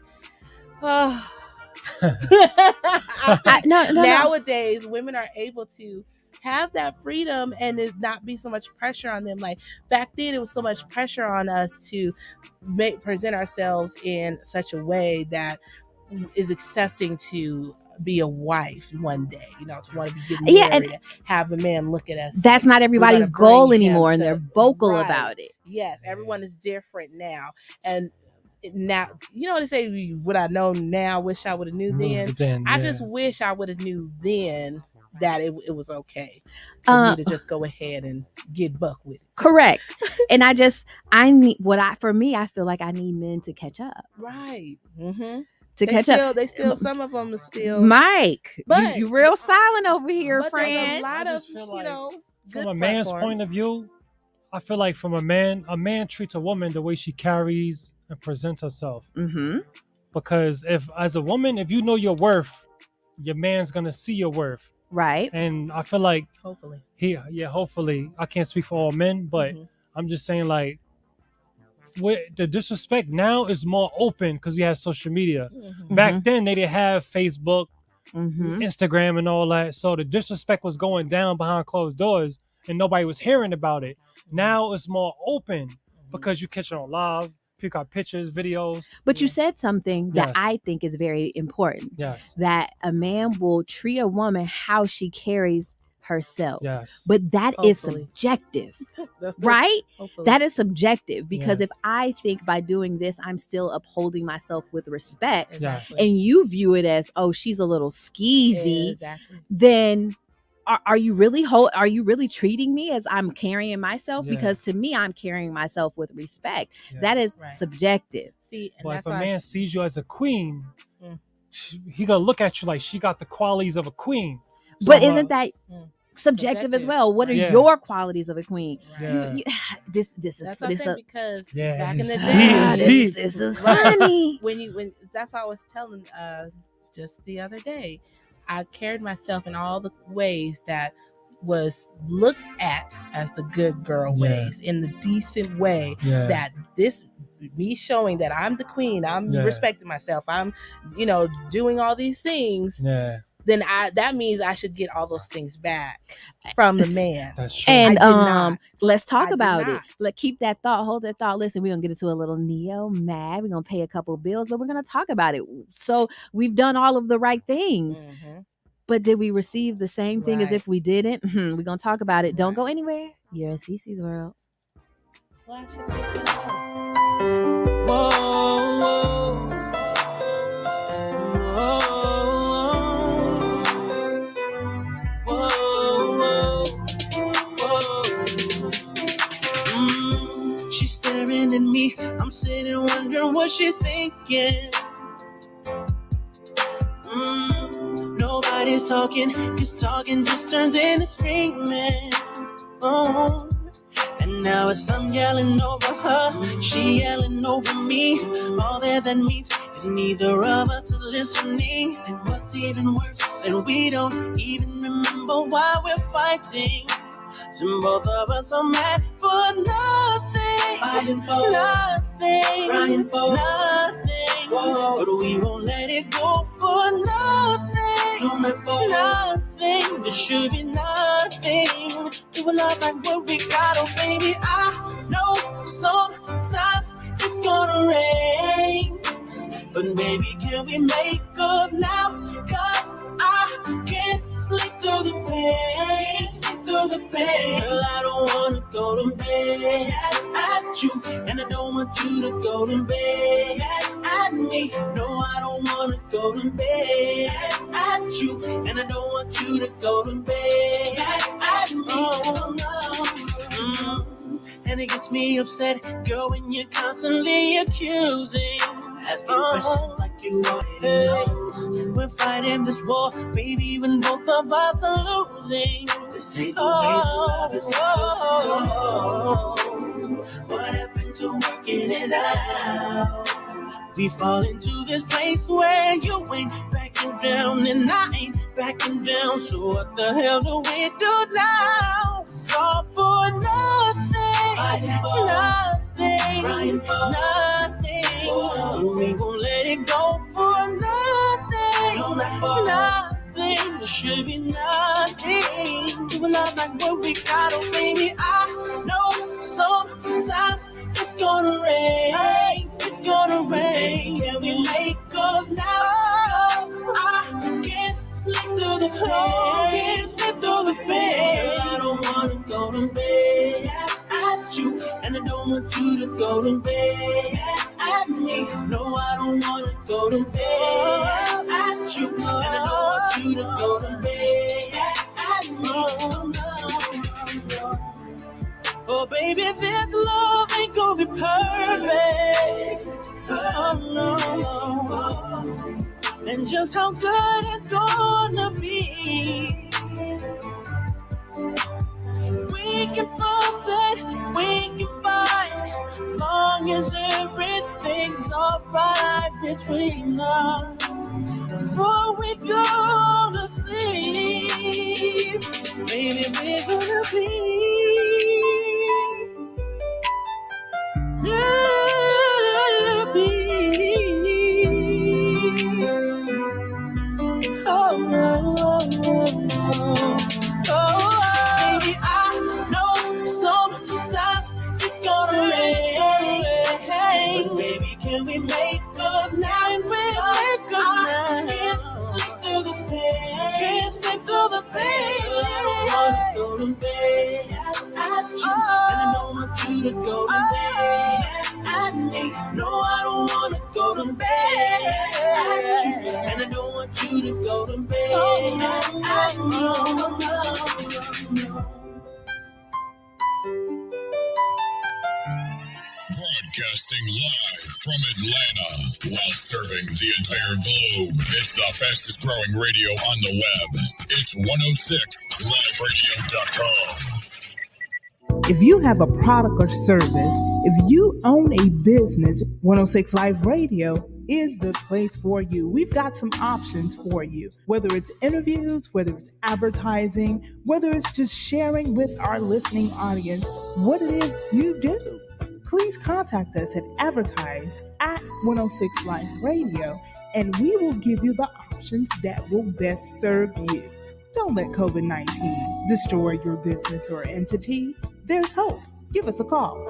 Nowadays, women are able to have that freedom and it not be so much pressure on them. Like back then, it was so much pressure on us to present ourselves in such a way that is accepting to be a wife one day, to want to be getting married, and have a man look at us. That's not everybody's goal anymore, and they're vocal about it. Yes, everyone is different now, and now, you know what they say, what I know now, wish I would have knew then. I just wish I would have knew then that it was okay for me to just go ahead and get buck with it. Correct. And I feel like I need men to catch up. Right. Mm-hmm. Catch up. They still, some of them are still. Mike, but you real silent over here, but friend. There's a lot of, from a man's point of view, I feel like from a man treats a woman the way she carries and presents herself. Mm-hmm. Because if, as a woman, if you know your worth, your man's gonna see your worth. Right. And I feel like hopefully. Hopefully. I can't speak for all men, but I'm just saying, like, the disrespect now is more open because you have social media. Back then they didn't have Facebook, Instagram, and all that. So the disrespect was going down behind closed doors and nobody was hearing about it. Now it's more open because you catch it on live. Pick up pictures, videos. But you said something that I think is very important. Yes. That a man will treat a woman how she carries herself. Yes. But that is subjective. Right? Hopefully. That is subjective because if I think by doing this, I'm still upholding myself with respect, and you view it as, oh, she's a little skeezy, then are you really treating me as I'm carrying myself? Because to me, I'm carrying myself with respect. That is subjective. See, and but if a man sees you as a queen, he gonna look at you like she got the qualities of a queen. So but isn't that subjective as well? What are your qualities of a queen? Right. This is because back in the day, this is funny. when that's what I was telling just the other day. I carried myself in all the ways that was looked at as the good girl ways, in the decent way, that me showing that I'm the queen, I'm respecting myself, I'm, doing all these things. Then that means I should get all those things back from the man. That's true. And let's talk about it. Keep that thought, hold that thought. Listen, we're gonna get into a little neo-mad. We're gonna pay a couple bills, but we're gonna talk about it. So we've done all of the right things. But did we receive the same thing as if we didn't? We're gonna talk about it. Don't go anywhere. You're in CeeCee's world. So I should have just She's staring at me. I'm sitting wondering what she's thinking. Nobody's talking, cause talking just turns into screaming. Oh, and now it's I'm yelling over her, she yelling over me. All that means is neither of us is listening. And what's even worse, that we don't even remember why we're fighting. So both of us are mad for nothing, fighting for nothing, crying for nothing. Whoa. But we won't let it go for nothing, for nothing. There should be nothing to a love like what we got. Oh baby, I know sometimes it's gonna rain, but baby, can we make up now? Cause I can't sleep through the pain. Girl, I don't wanna go to bed at you, and I don't want you to go to bed at me. No, I don't wanna go to bed at you, and I don't want you to go to bed at me. Oh, no. And it gets me upset, girl, when you're constantly accusing, asking questions like You already know we're fighting this war, baby, when both of us are losing. This ain't the way love is supposed to go. What happened to working it out? We fall into this place where you ain't backing down and I ain't backing down. So what the hell do we do now? It's all for nothing, nothing, nothing. We won't let it go for nothing, nothing. There should be nothing to a love like what we got, oh baby. I know sometimes it's gonna rain, it's gonna rain. Can we make up now? I can't slip through the pain, slip through the pain. I don't wanna go to bed at you, and I don't want you to go to bed at me. No, I don't wanna go to bed at you, and I don't want you to go to bed at me. Oh, baby, this love ain't gonna be perfect. Oh, no. And just how good it's gonna be. We can force it, we can fight, long as everything's alright between us. Before we go to sleep, baby, we're gonna be. Baby, I know sometimes it's gonna rain. But baby, can we make up now? And we'll make up now. Can't slip through the pain. Can't slip through the pain. I don't wanna go to bed at you, and I don't want you to go to bed at me. No, I don't wanna go to bed at you, and I don't want you to go to bed at me. Broadcasting live from Atlanta while serving the entire globe. It's the fastest growing radio on the web. It's 106liveradio.com. If you have a product or service, if you own a business, 106 Live Radio is the place for you. We've got some options for you, whether it's interviews, whether it's advertising, whether it's just sharing with our listening audience what it is you do. Please contact us at advertise at 106 Live Radio, and we will give you the options that will best serve you. Don't let COVID-19 destroy your business or entity. There's hope. Give us a call.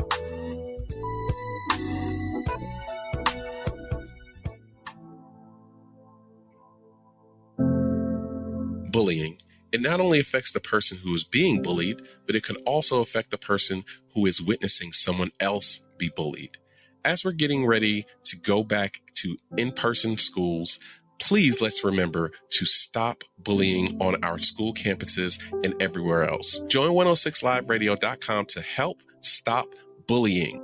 Bullying. It not only affects the person who is being bullied, but it can also affect the person who is witnessing someone else be bullied. As we're getting ready to go back to in-person schools, please let's remember to stop bullying on our school campuses and everywhere else. Join 106liveradio.com to help stop bullying.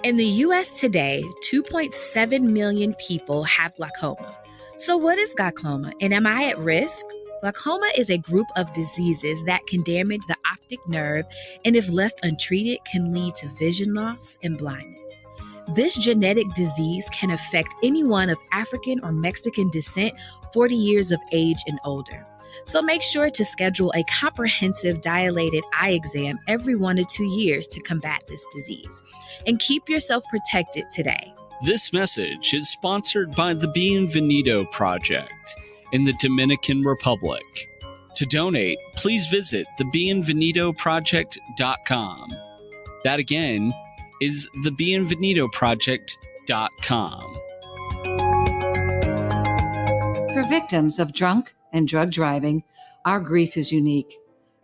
In the U.S. today, 2.7 million people have glaucoma. So what is glaucoma, and am I at risk? Glaucoma is a group of diseases that can damage the optic nerve, and if left untreated, can lead to vision loss and blindness. This genetic disease can affect anyone of African or Mexican descent 40 years of age and older. So make sure to schedule a comprehensive dilated eye exam every 1 to 2 years to combat this disease. And keep yourself protected today. This message is sponsored by the Bienvenido Project in the Dominican Republic. To donate, please visit thebienvenidoproject.com. That again is thebienvenidoproject.com. For victims of drunk and drug driving, our grief is unique.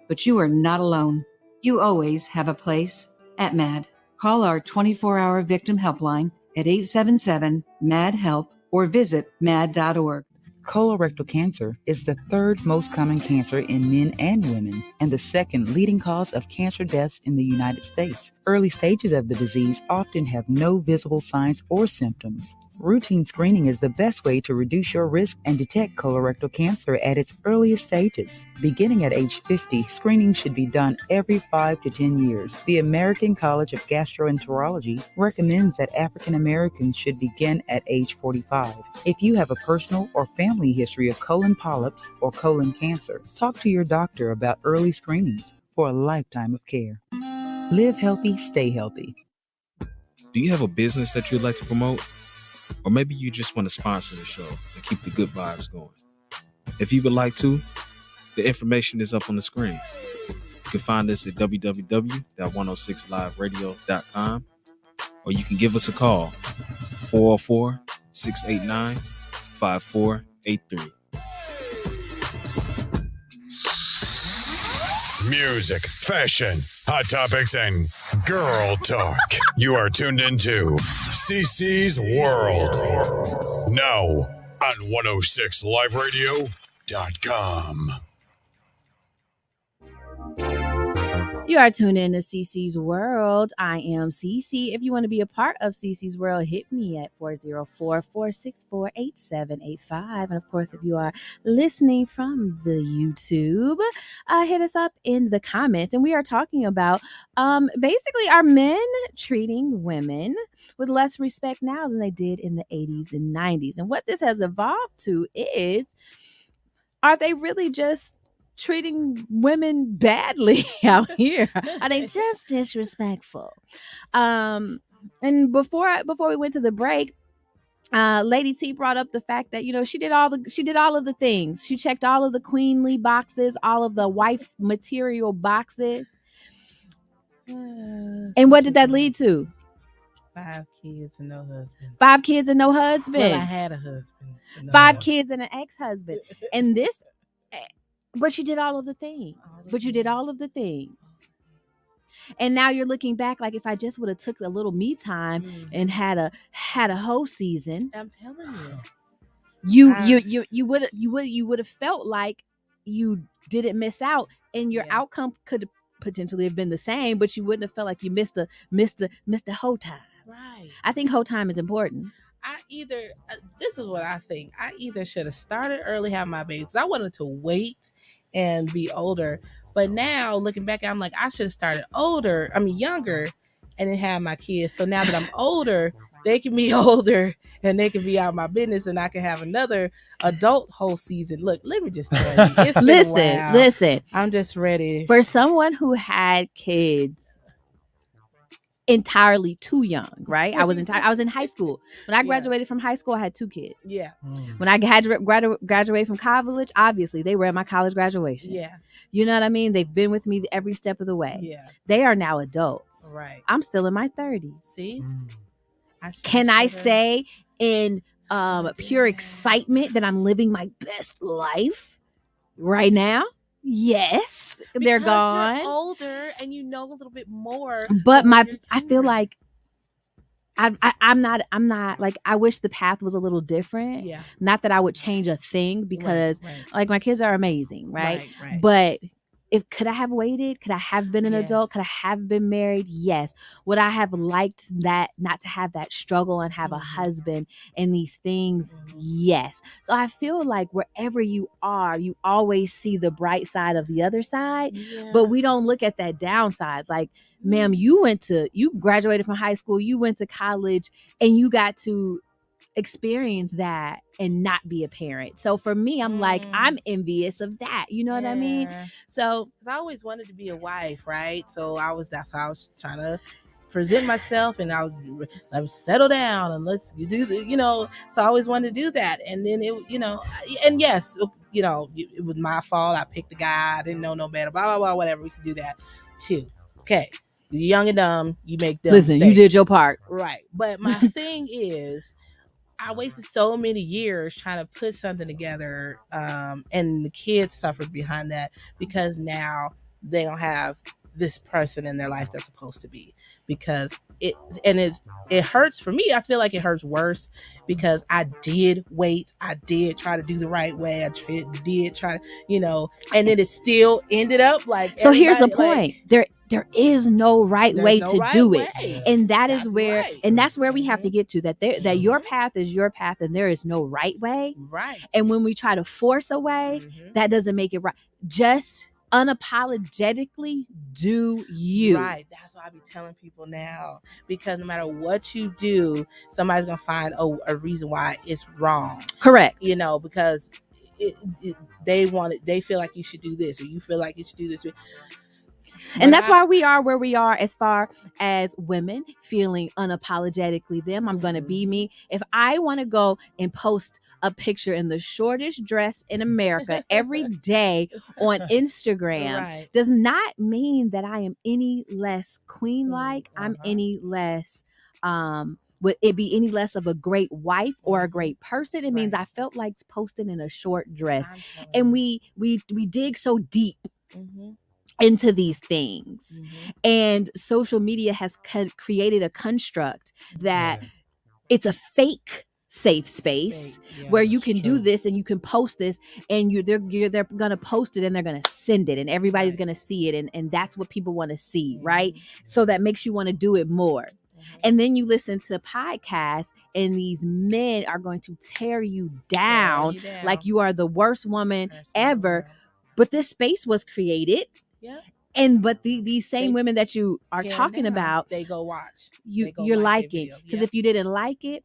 But you are not alone. You always have a place at MAD. Call our 24-hour victim helpline at 877-MAD-HELP or visit mad.org. Colorectal cancer is the third most common cancer in men and women and the second leading cause of cancer deaths in the United States. Early stages of the disease often have no visible signs or symptoms. Routine screening is the best way to reduce your risk and detect colorectal cancer at its earliest stages. Beginning at age 50, screening should be done every 5 to 10 years. The American College of Gastroenterology recommends that African Americans should begin at age 45. If you have a personal or family history of colon polyps or colon cancer, talk to your doctor about early screenings for a lifetime of care. Live healthy, stay healthy. Do you have a business that you'd like to promote? Or maybe you just want to sponsor the show and keep the good vibes going. If you would like to, the information is up on the screen. You can find us at www.106liveradio.com or you can give us a call, 404-689-5483. Music, fashion, hot topics, and girl talk. You are tuned into CeeCee's World. Now on 106liveradio.com. You are tuned in to CeeCee's World. I am CeeCee. If you want to be a part of CeeCee's World, hit me at 404-464-8785. And of course, if you are listening from the YouTube, hit us up in the comments. And we are talking about basically are men treating women with less respect now than they did in the 80s and 90s. And what this has evolved to is, are they really just treating women badly out here? Are they just disrespectful? And before we went to the break, Lady T brought up the fact that, you know, she did all of the things. She checked all of the queenly boxes, all of the wife material boxes. And what did that lead to? 5 kids and no husband. 5 kids and no husband. Well, I had a husband. 5 kids and an ex-husband. And this, but she did all of the things. But you did all of the things. And now you're looking back, like, if I just would have took a little me time and had a whole season. I'm telling you. You would have felt like you didn't miss out, and your outcome could potentially have been the same, but you wouldn't have felt like you missed the whole time. Right. I think whole time is important. This is what I think. I either should have started early, have my babies. I wanted to wait and be older. But now looking back, I'm like, I should have started younger, and then have my kids. So now that I'm older, they can be older and they can be out of my business, and I can have another adult whole season. Look, let me just tell you, it's been a while. Listen. I'm just ready. For someone who had kids entirely too young, right? I was in high school. When I graduated from high school, I had 2 kids. Yeah. When I had to graduate from college, obviously they were at my college graduation. Yeah. You know what I mean? They've been with me every step of the way. Yeah. They are now adults. Right. I'm still in my 30s. See? Can I say in pure excitement that I'm living my best life right now? Yes, they're gone. You're older and you know a little bit more. But I feel like I'm not like, I wish the path was a little different. Yeah. Not that I would change a thing, because like, my kids are amazing, right? Right. But could I have waited? Could I have been an adult? Could I have been married? Yes. Would I have liked that, not to have that struggle and have a husband and these things? Yes. So I feel like wherever you are, you always see the bright side of the other side, but we don't look at that downside. Like, ma'am, you graduated from high school, you went to college, and you got to experience that and not be a parent. So for me, I'm like, I'm envious of that. You know what I mean? So I always wanted to be a wife, right? So that's how I was trying to present myself, and I was settle down and let's do the, so I always wanted to do that. And then and yes, it was my fault. I picked the guy. I didn't know no better, blah, blah, blah, whatever. We can do that too. Okay. You're young and dumb. You make dumb Listen, mistakes. you did your part. Right. But my thing is, I wasted so many years trying to put something together, and the kids suffered behind that, because now they don't have this person in their life they're supposed to be, because it hurts for me. I feel like it hurts worse because I did wait, I did try to do the right way, I did try to, and then it still ended up like. So here's the point: like, there is no right way no to right do way. it, and that's where right. and that's where we have to get to that your path is your path, and there is no right way. Right. And when we try to force a way, that doesn't make it right. Just unapologetically do you. Right. That's why I be telling people now, because no matter what you do, somebody's gonna find a reason why it's wrong. Correct. Because they feel like you should do this, or you feel like you should do this. And that's why we are where we are as far as women feeling unapologetically them. I'm going to be me. If I want to go and post a picture in the shortest dress in America every day on Instagram, does not mean that I am any less queen-like. I'm any less, would it be any less of a great wife or a great person? It means I felt like posting in a short dress. And we dig so deep into these things, and social media has created a construct that it's a fake safe space where you can do this and you can post this, and they're gonna post it and they're gonna send it, and everybody's gonna see it, and that's what people want to see, right? So that makes you want to do it more. And then you listen to podcasts, and these men are going to tear you down like you are the worst woman ever. But this space was created. Yeah. But these same women that you are talking about, they go watch. You're liking. Because if you didn't like it,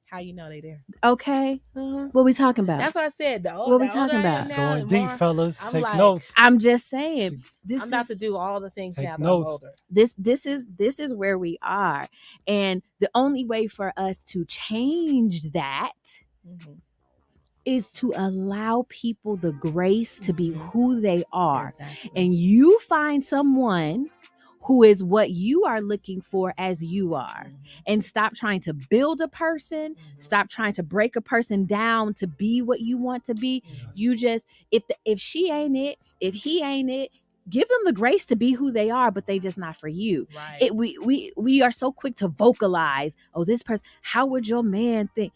how you know they there? Okay. What we talking about? That's what I said. What we talking about? It's going deep, fellas. I'm Take like, notes. I'm just saying. I'm about to do all the things now that I'm notes. older. This is where we are, and the only way for us to change that is to allow people the grace to be who they are. Exactly. And you find someone who is what you are looking for as you are, and stop trying to build a person, stop trying to break a person down to be what you want to be. You just, if she ain't it, if he ain't it, give them the grace to be who they are, but they just not for you. Right. We are so quick to vocalize, oh, this person, how would your man think?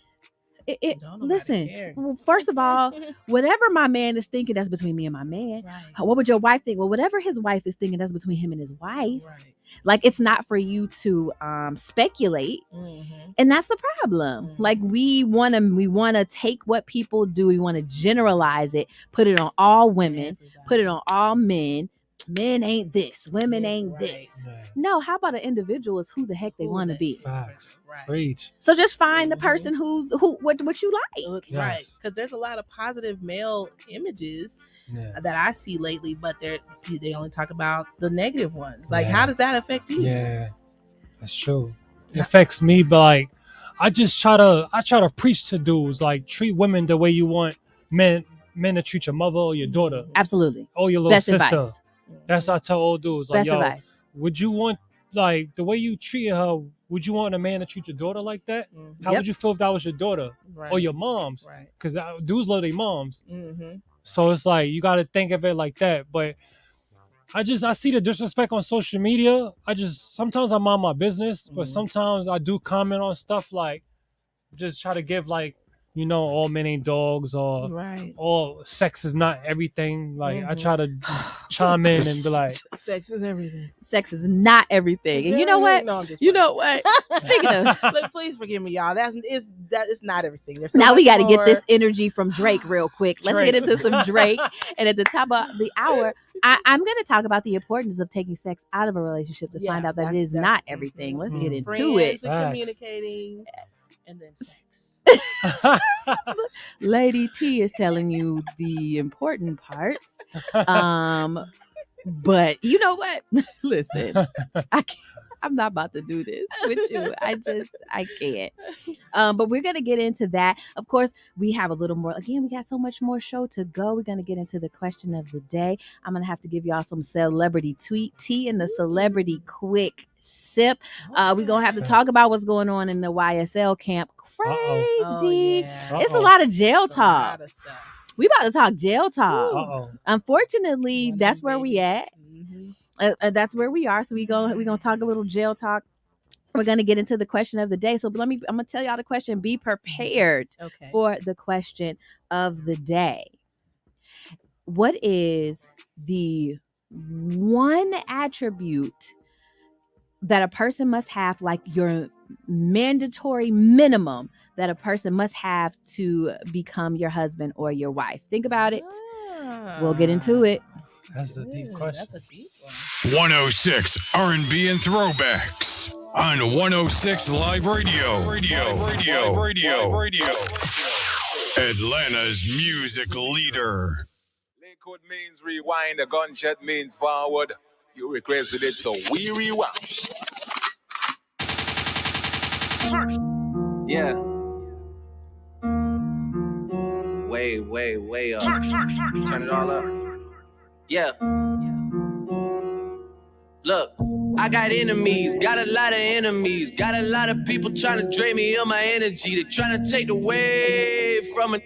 Listen, well, first of all, whatever my man is thinking, that's between me and my man. Right. What would your wife think? Well, whatever his wife is thinking, that's between him and his wife. Right. Like, it's not for you to speculate. And that's the problem. Like, we want to take what people do, we want to generalize it, put it on all women, put it on all men. Men ain't this, women ain't this. No, how about an individual is who the heck they want to be? Facts. Preach. So just find the person what you like. Yes. Right. Because there's a lot of positive male images that I see lately, but they only talk about the negative ones. Like, how does that affect you? Yeah, that's true. It affects me, but like, I try to preach to dudes, like, treat women the way you want men to treat your mother or your daughter. Absolutely. Or your little Best sister. Advice. That's what I tell old dudes. Like, Best advice. Would you want, like, the way you treated her, would you want a man to treat your daughter like that? How would you feel if that was your daughter or your mom's? Because dudes love their moms. So it's like, you got to think of it like that. But I see the disrespect on social media. Sometimes I mind my business, but sometimes I do comment on stuff, like, just try to give, like, all men ain't dogs, or all sex is not everything. Like, I try to chime in and be like, sex is everything. Sex is not everything. And you know what? No, I'm just you know what? Speaking of, look, please forgive me, y'all. It's not everything. There's now we got to more. get this energy from Drake real quick. Let's get into some Drake. And at the top of the hour, I'm going to talk about the importance of taking sex out of a relationship to find out that it is not everything. Let's get into it. Communicating, and then sex. Lady T is telling you the important parts. But you know what? Listen, I'm not about to do this with you. I can't. But we're going to get into that. Of course, we have a little more. Again, we got so much more show to go. We're going to get into the question of the day. I'm going to have to give y'all some celebrity tweet tea and the celebrity quick sip. We're going to have to talk about what's going on in the YSL camp. Crazy. It's a lot of jail talk. We about to talk jail talk. Unfortunately, that's where we at. that's where we are. So we're gonna talk a little jail talk. We're gonna get into the question of the day. So I'm gonna tell y'all the question. Be prepared for the question of the day. What is the one attribute that a person must have, like your mandatory minimum that a person must have to become your husband or your wife? Think about it. We'll get into it. That's a deep question. That's a deep one. 106 R&B and throwbacks on 106 Live Radio. Atlanta's music leader. Liquid means rewind, a gunshot means forward. You requested it, so we rewind. Yeah. Way up. Turn it all up. Yeah. Look, I got enemies, got a lot of enemies, got a lot of people trying to drain me of my energy. They're trying to take away from it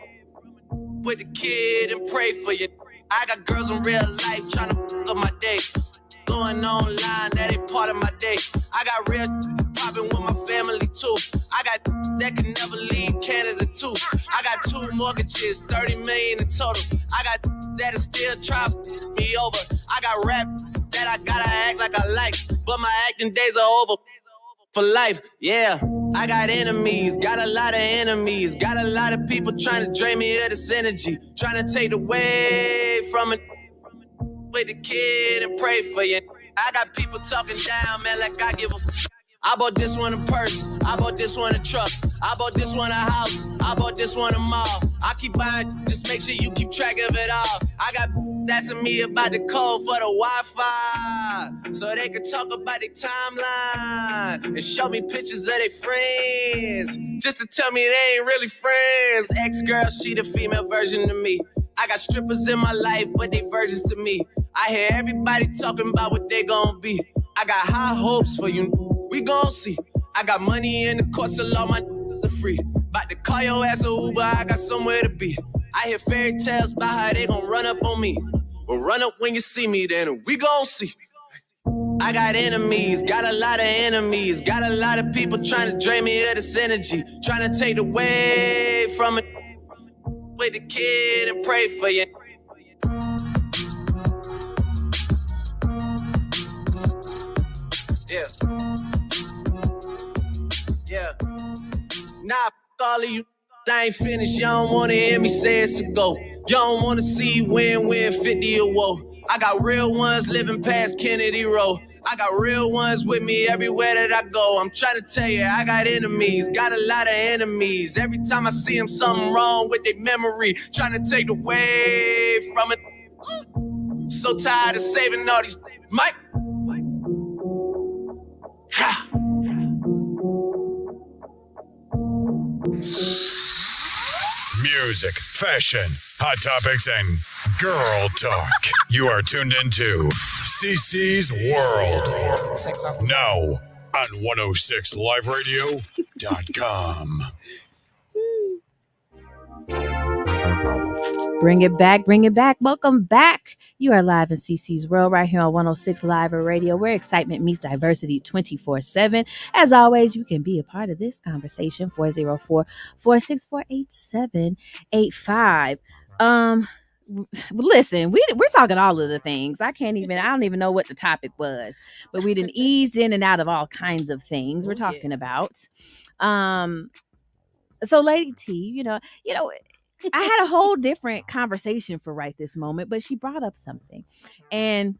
with the kid and pray for you. I got girls in real life trying to fuck up my day. Going online, that ain't part of my day. I got real popping with my family too. I got that can never leave Canada too. I got 2 mortgages, 30 million in total. I got that is still trying to me over. I got rap that I gotta act like I like, but my acting days are over for life. Yeah, I got enemies, got a lot of enemies, got a lot of people trying to drain me of this energy, trying to take away from it with the kid and pray for you. I got people talking down, man, like I give a I bought this one a purse, I bought this one a truck, I bought this one a house, I bought this one a mall. I keep buying, just make sure you keep track of it all. I got asking me about the code for the Wi-Fi, so they can talk about their timeline and show me pictures of their friends, just to tell me they ain't really friends. Ex-girl, she the female version of me. I got strippers in my life, but they virgins to me. I hear everybody talking about what they gon' be. I got high hopes for you, we gon' see. I got money in the course of all my are free. About to call your ass a Uber, I got somewhere to be. I hear fairy tales about how they gon' run up on me. Well, run up when you see me, then we gon' see. I got enemies, got a lot of enemies, got a lot of people trying to drain me of this energy, trying to take away from it with the kid and pray for you. Yeah. Nah, f*** all of you, I ain't finished. Y'all don't wanna hear me say it's a go. Y'all don't wanna see win-win 50 or woe. I got real ones living past Kennedy Road. I got real ones with me everywhere that I go. I'm trying to tell you, I got enemies, got a lot of enemies. Every time I see them, something wrong with their memory, trying to take away from it. So tired of saving all these Mike. Music, fashion, hot topics, and girl talk. You are tuned into CeeCee's World. Now on 106liveradio.com. Bring it back, bring it back. Welcome back. You are live in CeeCee's World right here on 106 Live Radio, where excitement meets diversity 24/7. As always, you can be a part of this conversation. 404-464-8785. Listen, we're talking all of the things. I don't even know what the topic was, but we done eased in and out of all kinds of things we're talking about. So Lady T, you know, I had a whole different conversation for right this moment, but she brought up something, and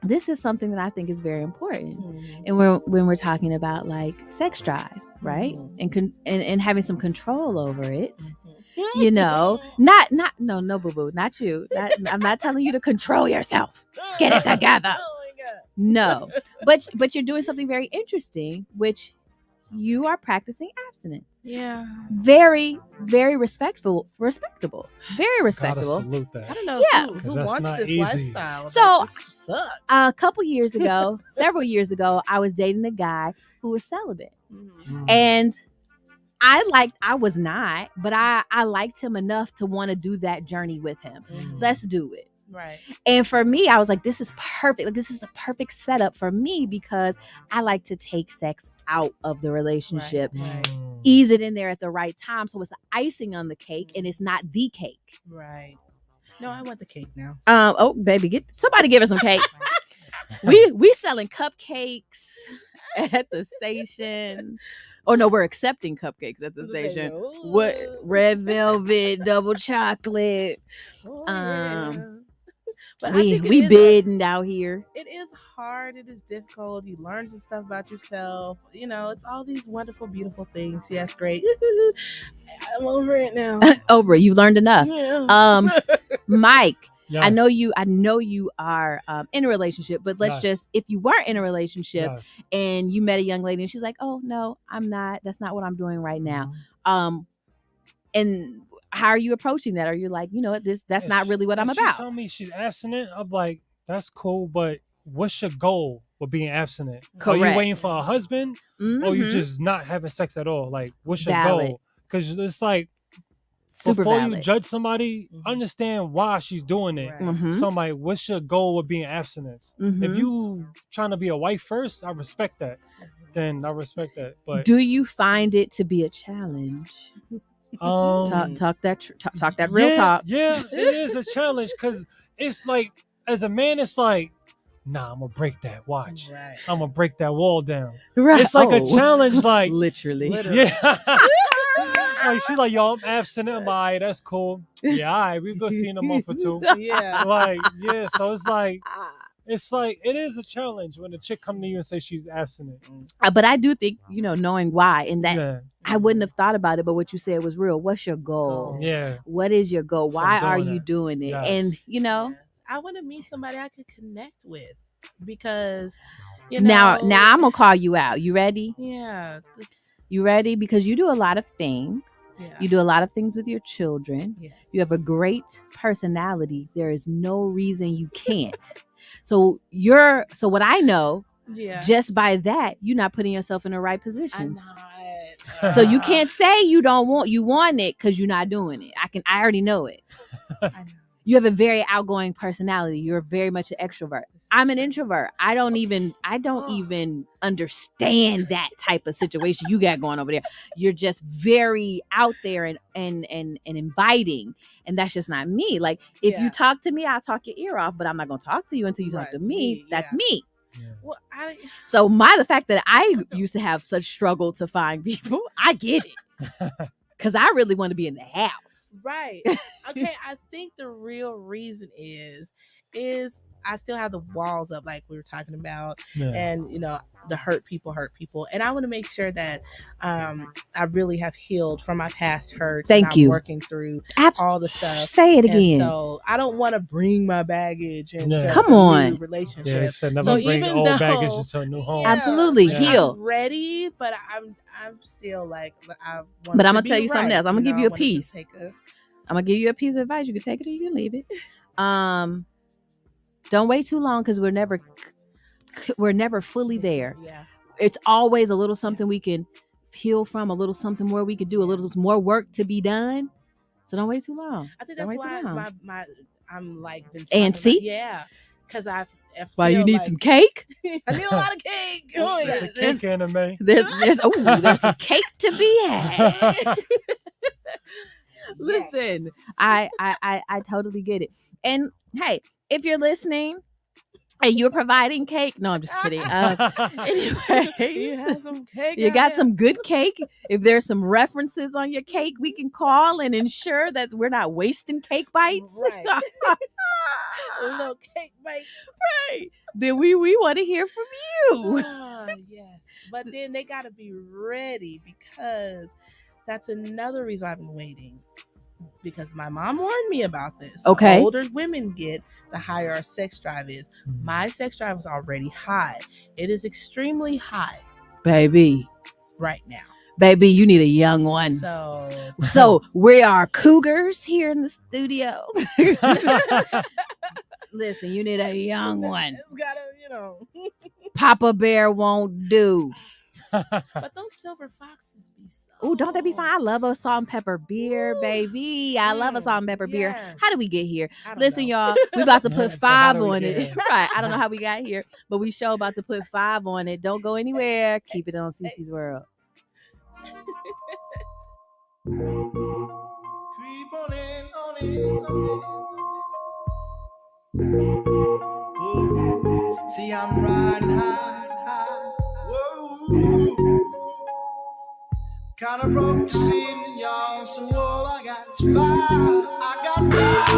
this is something that I think is very important. And when we're talking about like sex drive, right, and having some control over it, you know, no, boo boo, not you. I'm not telling you to control yourself. Get it together. No, but you're doing something very interesting, which you are practicing abstinence. Yeah. Very, very respectable. Very respectable. Gotta salute that. I don't know who that's wants not this easy. lifestyle. So This sucks. a couple years ago, several years ago, I was dating a guy who was celibate. And I was not, but I liked him enough to want to do that journey with him. Let's do it. Right. And for me, I was like, this is perfect. Like, this is the perfect setup for me because I like to take sex out of the relationship, ease it in there at the right time. So it's the icing on the cake and it's not the cake. Right. No, I want the cake now. Oh, baby, somebody give us some cake. we selling cupcakes at the station. Oh no, we're accepting cupcakes at the station. What red velvet, double chocolate. But I we think it is bidding out here. It is hard. It is difficult. You learn some stuff about yourself. You know, it's all these wonderful, beautiful things. Yes, great. I'm over it now. Over it. You've learned enough. Yeah. Mike. Yes. I know you are in a relationship, but let's just, if you weren't in a relationship and you met a young lady and she's like, oh no, I'm not, that's not what I'm doing right now. And how are you approaching that? Are you like, you know what, that's not really what I'm about? She told me she's abstinent. I'm like, that's cool, but what's your goal with being abstinent? Correct. Are you waiting for a husband or you just not having sex at all? Like, what's your goal? Because it's like, super before valid. you judge somebody, understand why she's doing it. So I'm like, what's your goal with being abstinence? If you trying to be a wife first, I respect that. Then I respect that. But do you find it to be a challenge? Talk that real talk. Yeah, it is a challenge because it's like, as a man, it's like, nah, I'm gonna break that watch. Right. I'm gonna break that wall down. Right. It's like a challenge, like literally. Yeah. Like she's like, yo, I'm abstinent. I'm like, that's cool. Yeah, all right, we go see in a month or two. Yeah. Like, yeah. So it's like it is a challenge when a chick come to you and say she's abstinent. But I do think, knowing why, and that I wouldn't have thought about it, but what you said was real. What's your goal? Yeah. What is your goal? Why are you that. doing it? Yes. And I want to meet somebody I could connect with because now I'm gonna call you out. You ready? Yeah. You ready? Because you do a lot of things. Yeah. You do a lot of things with your children. Yes. You have a great personality. There is no reason you can't. So what I know, just by that, you're not putting yourself in the right positions. So you can't say you want it because you're not doing it. I already know it. You have a very outgoing personality. You're very much an extrovert. I'm an introvert. I don't even understand that type of situation you got going over there. You're just very out there and inviting. And that's just not me. Like, if you talk to me, I'll talk your ear off, but I'm not going to talk to you until you talk to me. That's me. Yeah. Well, so the fact that I used to have such struggle to find people, I get it. Because I really want to be in the house. Right. Okay. I think the real reason is I still have the walls up, like we were talking about, and the hurt people. And I want to make sure that I really have healed from my past hurts. Thank you. I'm working through all the stuff. Say it again. And so I don't want to bring my baggage into Come a on. new relationship. Yeah, so never so bring even old though, baggage into a new home. Absolutely. Heal. I'm ready, but I'm still like But I'm gonna tell you something else. I'm gonna give you a piece. I'm gonna give you a piece of advice. You can take it or you can leave it. Don't wait too long because we're never fully there. Yeah. It's always a little something we can heal from, a little something more we could do, a little more work to be done. So don't wait too long. I think that's why I'm like been antsy. Because why you need like, some cake? I need a lot of cake. Oh my God. The cake anime. There's some cake to be had. Listen, I totally get it. And hey, if you're listening and you're providing cake, no, I'm just kidding. Anyway, you have some cake. You got some good cake. If there's some references on your cake, we can call and ensure that we're not wasting cake bites. Right. A little cake bites. Right. Then we want to hear from you. Yes. But then they got to be ready because that's another reason I've been waiting. Because my mom warned me about this. Okay. The older women get, the higher our sex drive is. My sex drive is already high. It is extremely high. Baby. Right now. Baby, you need a young one. So we are cougars here in the studio. Listen, you need a young one. It's gotta, Papa Bear won't do. But those silver foxes be so. Oh, don't they be fine? I love a salt and pepper beer, baby. I love a salt and pepper beer. How did we get here? Listen, y'all, we about to put 5 on it. Right. I don't know how we got here, but we sure about to put 5 on it. Don't go anywhere. Keep it on CeeCee's World. Creep on in, on in, on in. Whoa. See, I'm riding high, high. Whoa. Kinda broke this evening, y'all. So all I got is 5. I got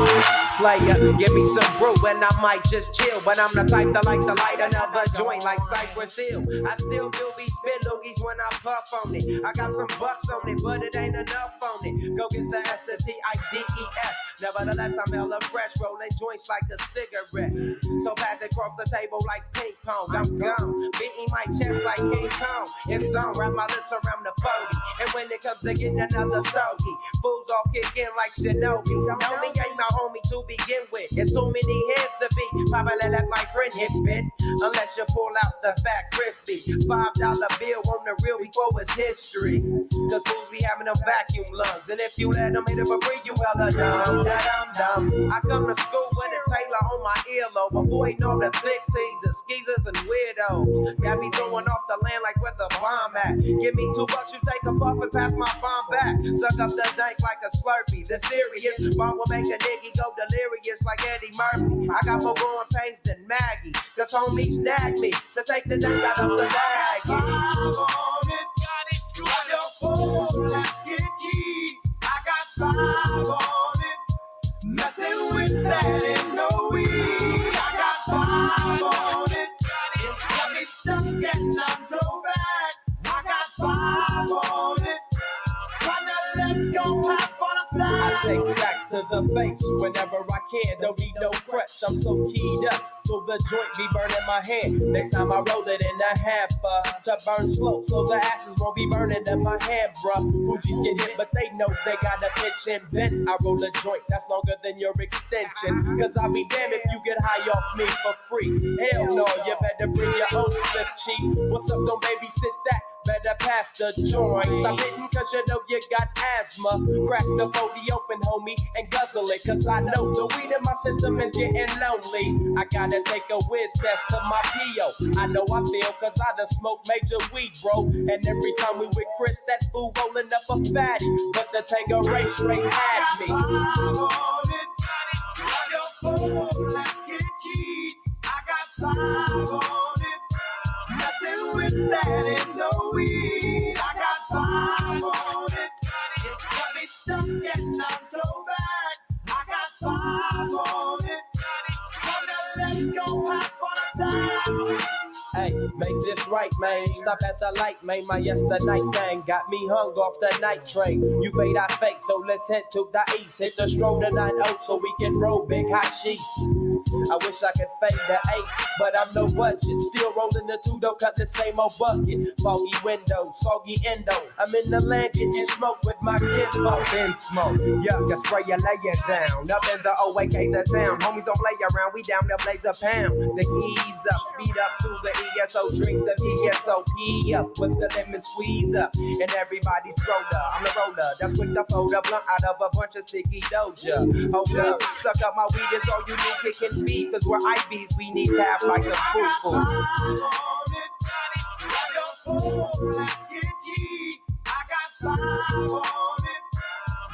5. Player, give me some brew and I might just chill. But I'm the type that like to light another joint like Cypress Hill. I still do be spit loogies when I puff on it. I got some bucks on it, but it ain't enough on it. Go get the S-T-I-D-E-S. Nevertheless, I'm hella fresh, rolling joints like a cigarette. So pass it across the table like ping pong. I'm gone, beating my chest like King Kong. It's on, wrap my lips around the 40. And when it comes to getting another stogie, fools all kick in like Shinobi. Know me ain't my homie to begin with. It's too many heads to be. Probably let my friend hit bit. Unless you pull out the fat crispy $5 bill on the real before it's history. Cause fools be having them vacuum lungs. And if you let them hit it for free, you hella dumb. I come to school with a Taylor on my earlobe. Avoiding all the flick teasers, skeezers, and weirdos. Got me throwing off the land like where the bomb at. Give me $2, you take a puff and pass my bomb back. Suck up the dank like a Slurpee. The serious bomb will make a nigga go delirious like Eddie Murphy. I got more growing pains than Maggie. Cause homie snagged me to take the dank out of the bag. I got 5 on it. You got your 4. Let's get keys. I got 5 on it. Messing with that ain't no weed. I got 5 on it. It's got me stuck and I'm so bad. I got 5 on it. Let's go have fun aside. I take sacks to the face whenever I can. Don't need no crutch, I'm so keyed up till the joint be burning my hand. Next time I roll it in a hamper to burn slow, so the ashes won't be burning in my hand, bruh. Hoogies get hit, but they know they got a pitch and bent. I roll a joint that's longer than your extension. Cause I'll be damned if you get high off me for free. Hell no, you better bring your own split, chief. What's up, don't babysit that? Better pass the joint. Stop hitting cause you know you got asthma. Crack the 40 open, homie, and guzzle it. Cause I know the weed in my system is getting lonely. I gotta take a whiz test to my P.O. I know I feel cause I done smoked major weed, bro. And every time we with Chris, that fool rolling up a fatty. But the Tangeray straight had me. Let's get keys. I got 5 on it. Messing with that ain't no weed. I got 5 on it. It's got me stuck and I'm so bad. I got 5 on it. Come now, let's go have fun aside. Hey, make this right, man. Stop at the light, man. My yesterday thing got me hung off the night train. You fade, I fake, so let's head to the east. Hit the stroll to 9-0 so we can roll big hot sheets. I wish I could fade the 8, but I'm no budget. Still rolling the 2, though, cut the same old bucket. Foggy window, soggy endo. I'm in the land, getting smoke with my kinfolk. Then smoke, yuck, I spray you, lay it down. Up in the OAK, the town. Homies don't play around, we down there blaze a pound. The ease up, speed up through the ESO, drink the VSOP up with the lemon squeeze up. And everybody's roller, I'm the roller. That's quick to fold a blunt out of a bunch of sticky doja. Hold up, suck up my weed, it's all you need, kicking feet. Cause we're IBs, we need to have like a foo-foo. Let's get keys. I got 5 on it.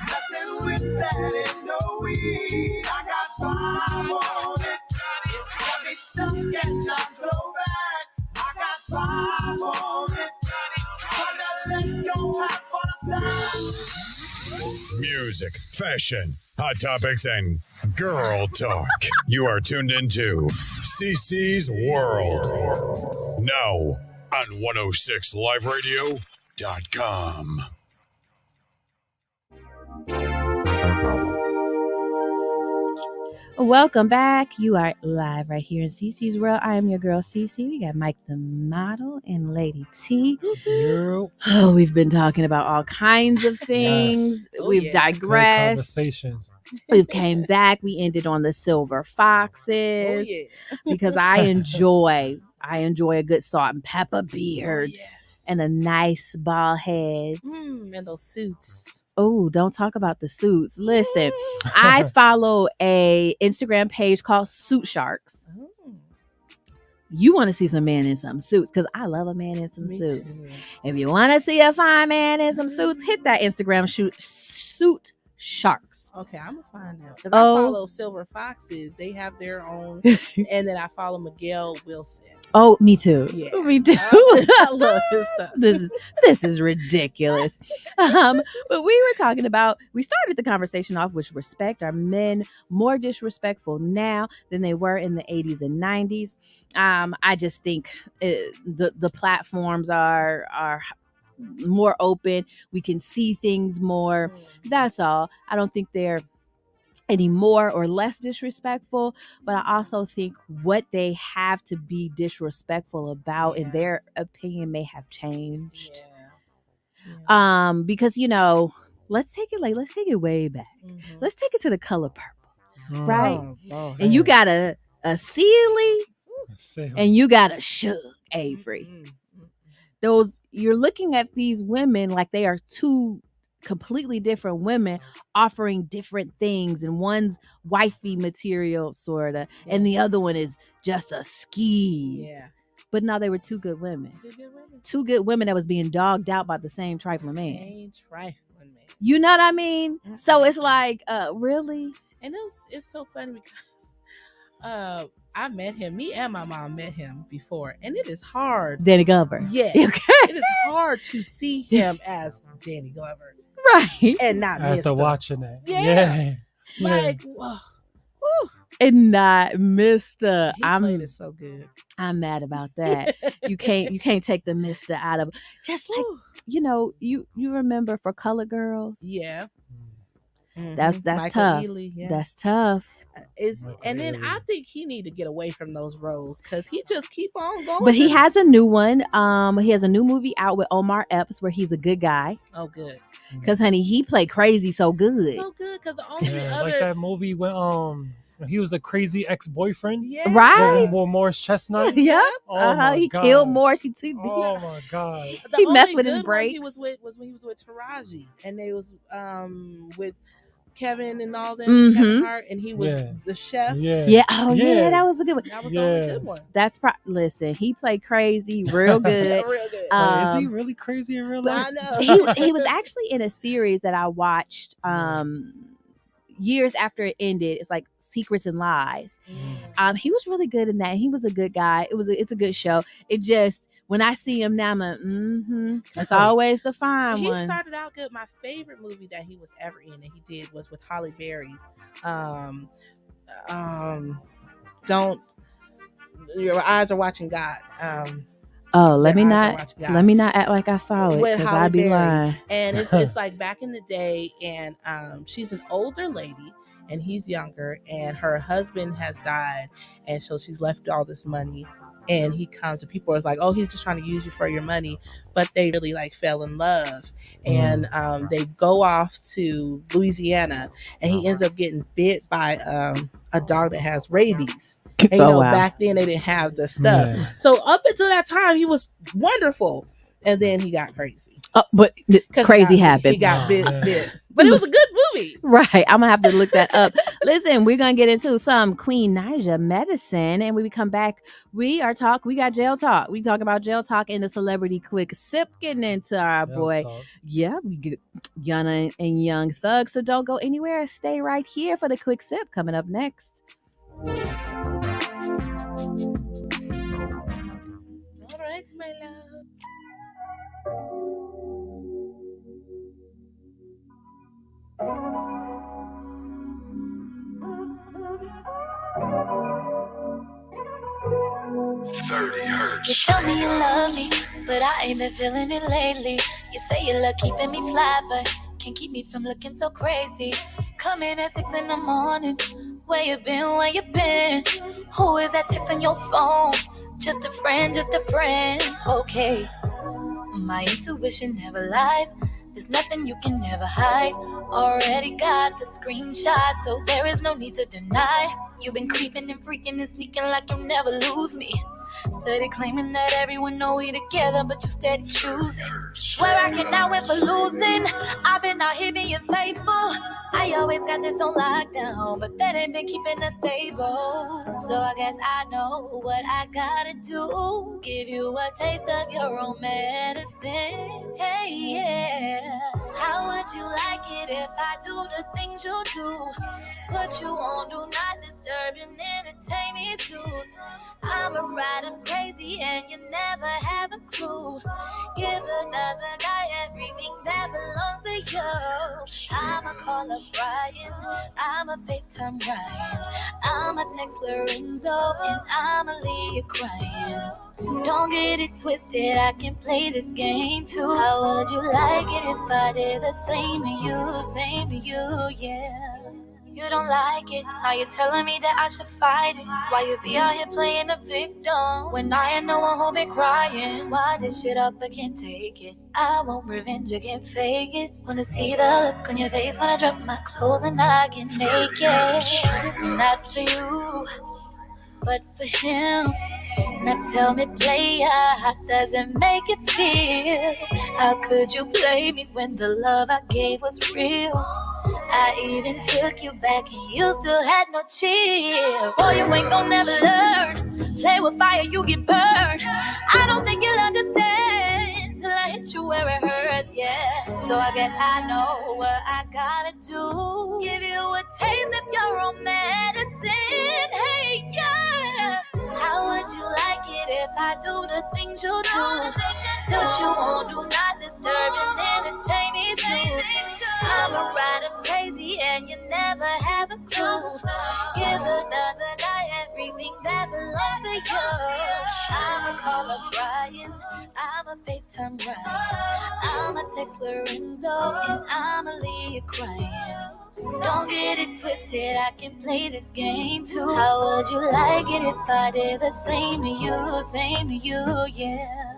Messing with that ain't no weed. I got 5 on it. It's got me stuck and I'm so bad. I got 5 on it. Let's go have fun aside. Music, fashion, hot topics, and girl talk. You are tuned into CeeCee's World. Now on 106liveradio.com. Welcome back. You are live right here in CeeCee's World. I am your girl CeeCee. We got Mike the model and Lady T. Oh, we've been talking about all kinds of things. Yes. We've digressed. Conversations. We came back. We ended on the silver foxes because I enjoy a good salt and pepper beer. and a nice bald head. And those suits. Oh, don't talk about the suits. Listen, I follow a Instagram page called Suit Sharks. You want to see some man in some suits because I love a man in some suits. If you want to see a fine man in some suits, hit that Instagram Suit Sharks. Okay, I'm gonna find out because I follow Silver Foxes. They have their own, and then I follow Miguel Wilson. Oh, me too. Yeah, Me too. I love his stuff. This is ridiculous. But we were talking about, we started the conversation off with respect. Are men more disrespectful now than they were in the 80s and 90s? I just think the platforms are more open. We can see things more. That's all. I don't think they're any more or less disrespectful, but I also think what they have to be disrespectful about, in their opinion, may have changed. Because let's take it way back. Let's take it to the color purple, right? And you got a Celie, and you got a Suge Avery. Those, you're looking at these women like they are two completely different women offering different things, and one's wifey material sorta, and the other one is just a skis. But no, they were two good women. Two good women that was being dogged out by the same trifling man. You know what I mean? So it's like, really? And it's so funny because I met him. Me and my mom met him before, and it is hard. Danny Glover. Yes. It is hard to see him as Danny Glover. Right. And not after Mr. watching that. Yeah. Like, whoa. And not Mr. He played it so good. I'm mad about that. You can't take the Mr. out of, just like, you remember for Color Girls? Yeah. That's Michael tough. Ealy, yeah. That's tough. And then I think he need to get away from those roles because he just keep on going. But he has a new one. He has a new movie out with Omar Epps where he's a good guy. Oh, good. Because honey, he played crazy so good. So good because the only other like that movie when he was the crazy ex-boyfriend. Yeah. Right. With Morris Chestnut. Yeah. Oh He God. killed Morris. Oh my God. He messed with his brakes. He was when he was with Taraji, and they was with Kevin and all that, Kevin Hart, and he was the chef. Yeah. Oh yeah, that was a good one. That was the only good one. That's listen, he played crazy real good. Real good. Is he really crazy in real life? I know. He was actually in a series that I watched years after it ended. It's like Secrets and Lies. He was really good in that. He was a good guy. It's a good show. It just, when I see him now, I'm like, that's always the fine He one. started out good. My favorite movie that he was ever in that he did was with Halle Berry. Don't, your eyes are watching God. Let me not act like I saw it, because I'd be lying. And it's like back in the day, and she's an older lady and he's younger, and her husband has died, and so she's left all this money. And he comes, and people are like, oh, he's just trying to use you for your money. But they really like fell in love. And they go off to Louisiana, and he ends up getting bit by a dog that has rabies. And back then they didn't have the stuff. Yeah. So up until that time, he was wonderful. And then he got crazy. But crazy happened. He got bit. But it was a good movie. Right. I'm going to have to look that up. Listen, we're going to get into some Queen Naija medicine. And when we come back, we got jail talk. We talk about jail talk and the celebrity quick sip, getting into our boy. Yeah, we get Yana and Young Thug. So don't go anywhere. Stay right here for the quick sip coming up next. All right, my love. You tell me you love me, but I ain't been feeling it lately. You say you love keeping me fly, but can't keep me from looking so crazy. Coming at 6 a.m. Where you been? Who is that texting your phone? Just a friend, okay. My intuition never lies. There's nothing you can never hide. Already got the screenshot, so there is no need to deny. You've been creeping and freaking and sneaking like you'll never lose me. Steady claiming that everyone know we together, but you steady choosing. Swear I cannot win for losing. I've been out here being faithful. I always got this on lockdown, but that ain't been keeping us stable. So I guess I know what I gotta do. Give you a taste of your own medicine. Hey, yeah. How would you like it if I do the things you do? Put you on do not disturb and entertain these dudes. I'ma ride 'em crazy and you never have a clue. Give another guy everything that belongs to you. I'ma call up Brian, I'ma FaceTime Ryan, I'ma text Lorenzo, and I'ma leave you crying. Don't get it twisted, I can play this game too. How would you like it if I did the same to you, yeah. You don't like it, now you're telling me that I should fight it. Why you be out here playing the victim when I ain't no one who been crying? Why this shit up, I can't take it. I want revenge, I can't fake it. Wanna see the look on your face when I drop my clothes and I get naked. Not for you, but for him. Now tell me, player, how does it make you feel? How could you play me when the love I gave was real? I even took you back and you still had no chill. Boy, you ain't gon' never learn. Play with fire, you get burned. I don't think you'll understand till I hit you where it hurts, yeah. So I guess I know what I gotta do. Give you a taste of your own medicine, hey, yeah. How would you like it if I do the things you do? Put you on do not disturb and entertain these dudes. I'ma ride 'em crazy and you never have a clue. Give another guy everything that belongs to you. I'ma call up Brian, I'ma FaceTime Ryan, I'ma text Lorenzo, and I'ma leave you crying. Don't get it twisted, I can play this game too. How would you like it if I did the same to you, yeah.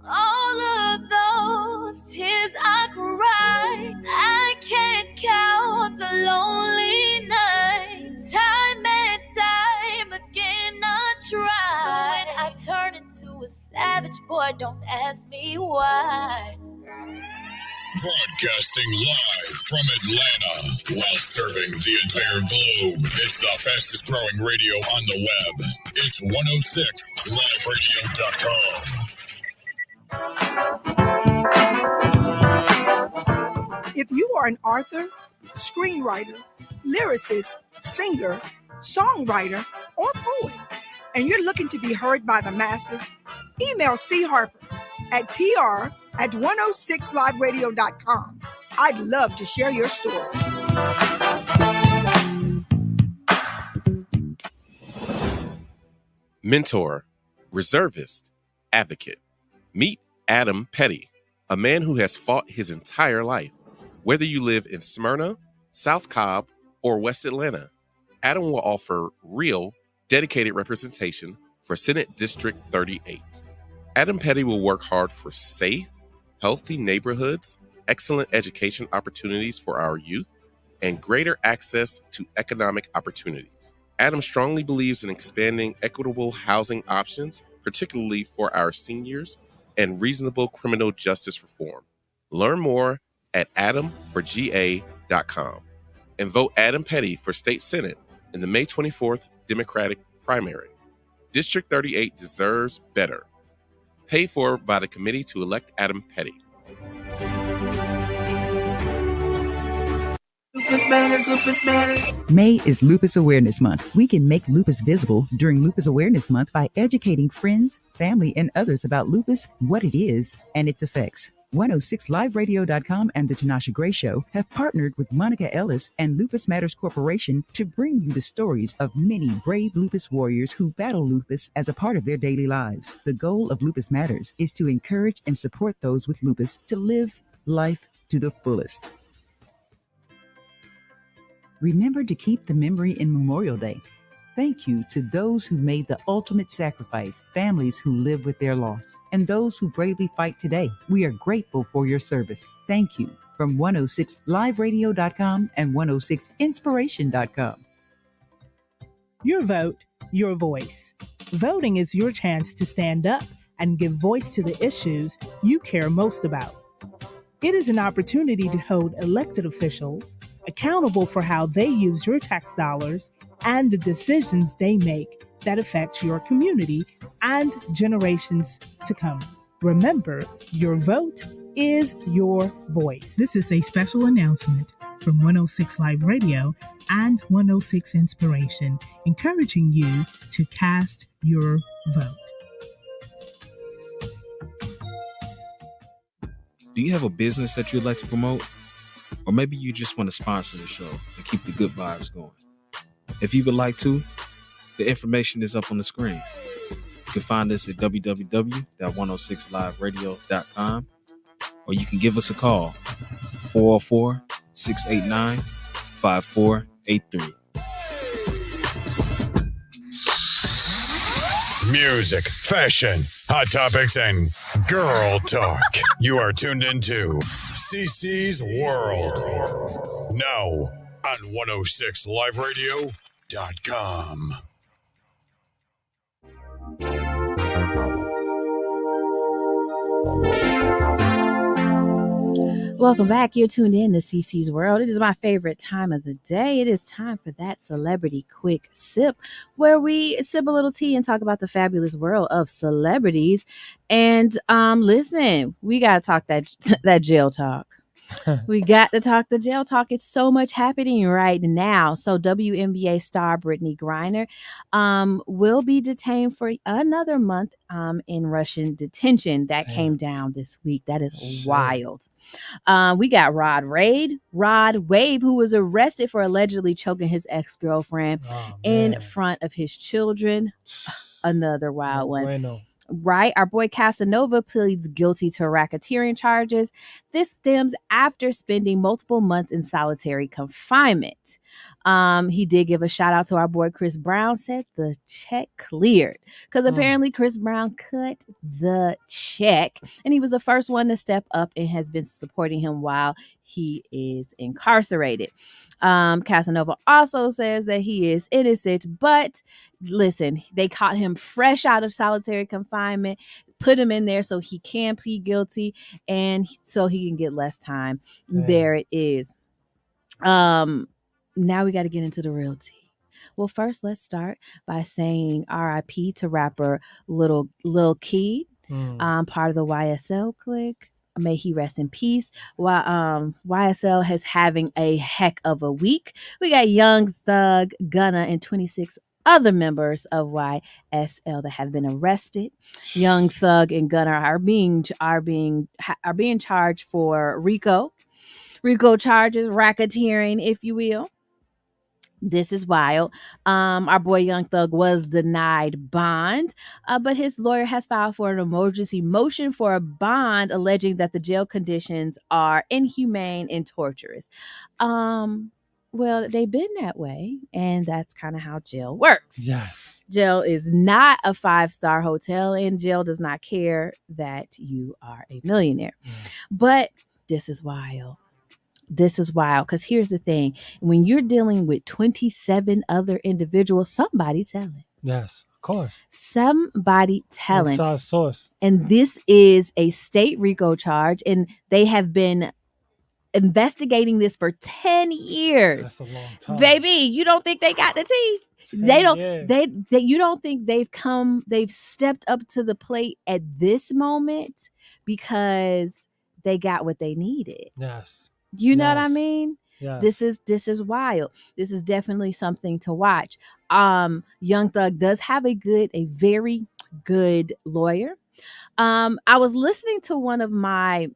All of those tears I cried, I can't count the lonely nights. Time and time again I try. So when I turn into a savage, boy, don't ask me why. Broadcasting live from Atlanta while serving the entire globe. It's the fastest growing radio on the web. It's 106liveradio.com. If you are an author, screenwriter, lyricist, singer, songwriter, or poet, and you're looking to be heard by the masses, email C. Harper at PR@106liveradio.com. I'd love to share your story. Mentor, reservist, advocate. Meet Adam Petty, a man who has fought his entire life. Whether you live in Smyrna, South Cobb, or West Atlanta, Adam will offer real, dedicated representation for Senate District 38. Adam Petty will work hard for safe, healthy neighborhoods, excellent education opportunities for our youth, and greater access to economic opportunities. Adam strongly believes in expanding equitable housing options, particularly for our seniors, and reasonable criminal justice reform. Learn more at adamforga.com and vote Adam Petty for State Senate in the May 24th Democratic primary. District 38 deserves better. Paid for by the committee to elect Adam Petty. May is Lupus Awareness Month. We can make lupus visible during Lupus Awareness Month by educating friends, family, and others about lupus, what it is, and its effects. 106liveradio.com and The Tanasha Gray Show have partnered with Monica Ellis and Lupus Matters Corporation to bring you the stories of many brave lupus warriors who battle lupus as a part of their daily lives. The goal of Lupus Matters is to encourage and support those with lupus to live life to the fullest. Remember to keep the memory in Memorial Day. Thank you to those who made the ultimate sacrifice, families who live with their loss, and those who bravely fight today. We are grateful for your service. Thank you from 106liveradio.com and 106inspiration.com. Your vote, your voice. Voting is your chance to stand up and give voice to the issues you care most about. It is an opportunity to hold elected officials accountable for how they use your tax dollars and the decisions they make that affect your community and generations to come. Remember, your vote is your voice. This is a special announcement from 106 Live Radio and 106 Inspiration, encouraging you to cast your vote. Do you have a business that you'd like to promote? Or maybe you just want to sponsor the show and keep the good vibes going. If you would like to, the information is up on the screen. You can find us at www.106liveradio.com, or you can give us a call, 404-689-5483. Music, fashion, hot topics, and girl talk. You are tuned into CeeCee's World. Now on 106liveradio.com. Welcome back. You're tuned in to CeeCee's World. It is my favorite time of the day. It is time for that celebrity quick sip, where we sip a little tea and talk about the fabulous world of celebrities. And listen, we gotta talk that jail talk. We got to talk the jail talk. It's so much happening right now. So WNBA star Brittany Griner will be detained for another month in Russian detention. That came down this week. That is wild. We got Rod Wave, who was arrested for allegedly choking his ex-girlfriend in front of his children. Another wild one. Bueno. Right. Our boy Casanova pleads guilty to racketeering charges. This stems after spending multiple months in solitary confinement. He did give a shout out to our boy Chris Brown, said the check cleared, because apparently Chris Brown cut the check and he was the first one to step up and has been supporting him while he is incarcerated. Casanova also says that he is innocent, but listen, they caught him fresh out of solitary confinement, put him in there so he can plead guilty and so he can get less time. There it is. Now we got to get into the real tea. Well, first, let's start by saying RIP to rapper Lil Keed, part of the YSL clique. May he rest in peace. While YSL is having a heck of a week, we got Young Thug, Gunna, and 26 other members of YSL that have been arrested. Young Thug and Gunna are being charged for RICO charges, racketeering, if you will. This is wild. Our boy Young Thug was denied bond, but his lawyer has filed for an emergency motion for a bond, alleging that the jail conditions are inhumane and torturous. Well, they've been that way, and that's kind of how jail works. Yes. Jail is not a 5-star hotel, and jail does not care that you are a millionaire. But this is wild. This is wild, because here's the thing. When you're dealing with 27 other individuals, somebody telling. Yes, of course. Somebody telling. Inside source. And this is a state RICO charge, and they have been investigating this for 10 years. That's a long time. Baby, you don't think they got the tea? You don't think they've stepped up to the plate at this moment because they got what they needed. Yes. You know what I mean? Yes. This is wild. This is definitely something to watch. Young Thug does have a very good lawyer. I was listening to one of my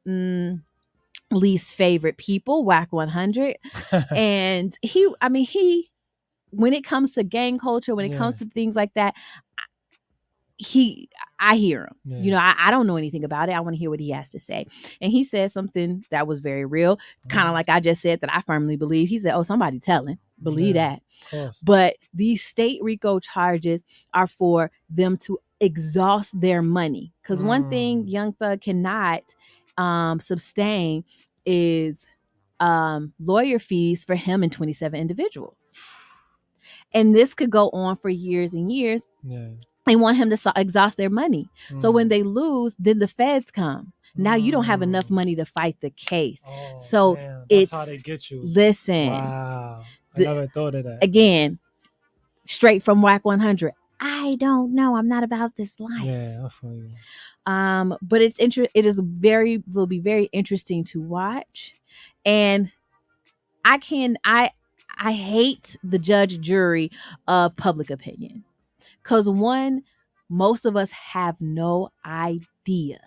least favorite people, Whack 100, and he, when it comes to gang culture, when it comes to things like that, I hear him. Yeah. You know, I don't know anything about it. I want to hear what he has to say. And he said something that was very real, kind of like I just said, that I firmly believe. He said, oh, somebody telling. Believe that. But these state RICO charges are for them to exhaust their money. Because one thing Young Thug cannot sustain is lawyer fees for him and 27 individuals. And this could go on for years and years. Yeah. They want him to exhaust their money. So when they lose, then the feds come. Now you don't have enough money to fight the case. So Damn, that's it's how they get you. Listen. Wow. I never thought of that. Again, straight from WAC 100. I don't know. I'm not about this life. Yeah, I feel you. But will be very interesting to watch. And I hate the judge jury of public opinion. Because one, most of us have no idea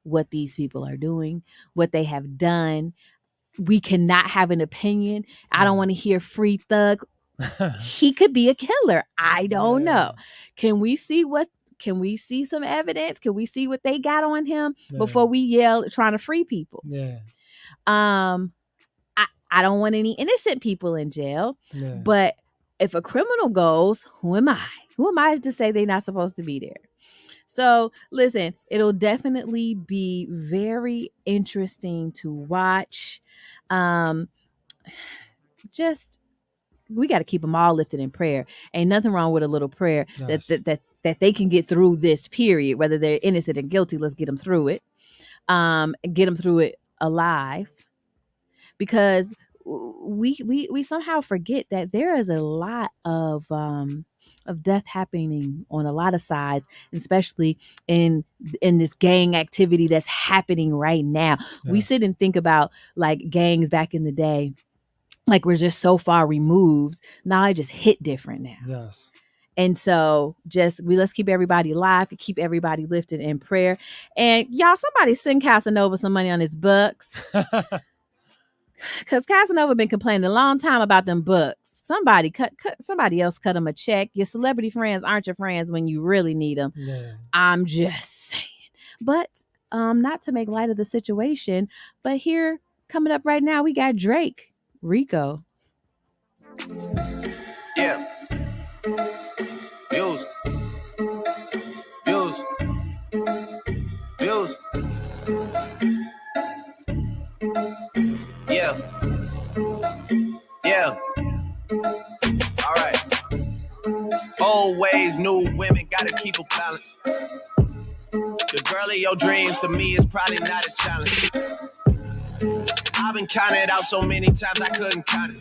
what these people are doing, what they have done. We cannot have an opinion. I don't want to hear Free Thug. He could be a killer. I don't know. Can we see some evidence? Can we see what they got on him before we yell trying to free people? Yeah. I don't want any innocent people in jail. Yeah. But if a criminal goes, who am I? Who am I to say they're not supposed to be there? So listen, it'll definitely be very interesting to watch. We got to keep them all lifted in prayer. Ain't nothing wrong with a little prayer that they can get through this period, whether they're innocent and guilty. Let's get them through it. And get them through it alive, because we somehow forget that there is a lot of death happening on a lot of sides, especially in this gang activity that's happening right now. We sit and think about like gangs back in the day, like we're just so far removed. Now it just hit different now. Yes. And so let's keep everybody alive, keep everybody lifted in prayer. And y'all, somebody send Casanova some money on his books. Because Casanova been complaining a long time about them books. Somebody else cut him a check. Your celebrity friends aren't your friends when you really need them. Yeah. I'm just saying. But not to make light of the situation, but here coming up right now, we got Drake, Rico. Yeah. Views. Yeah. All right. Old ways, new women, gotta keep a balance. The girl of your dreams to me is probably not a challenge. I've been counted out so many times I couldn't count it.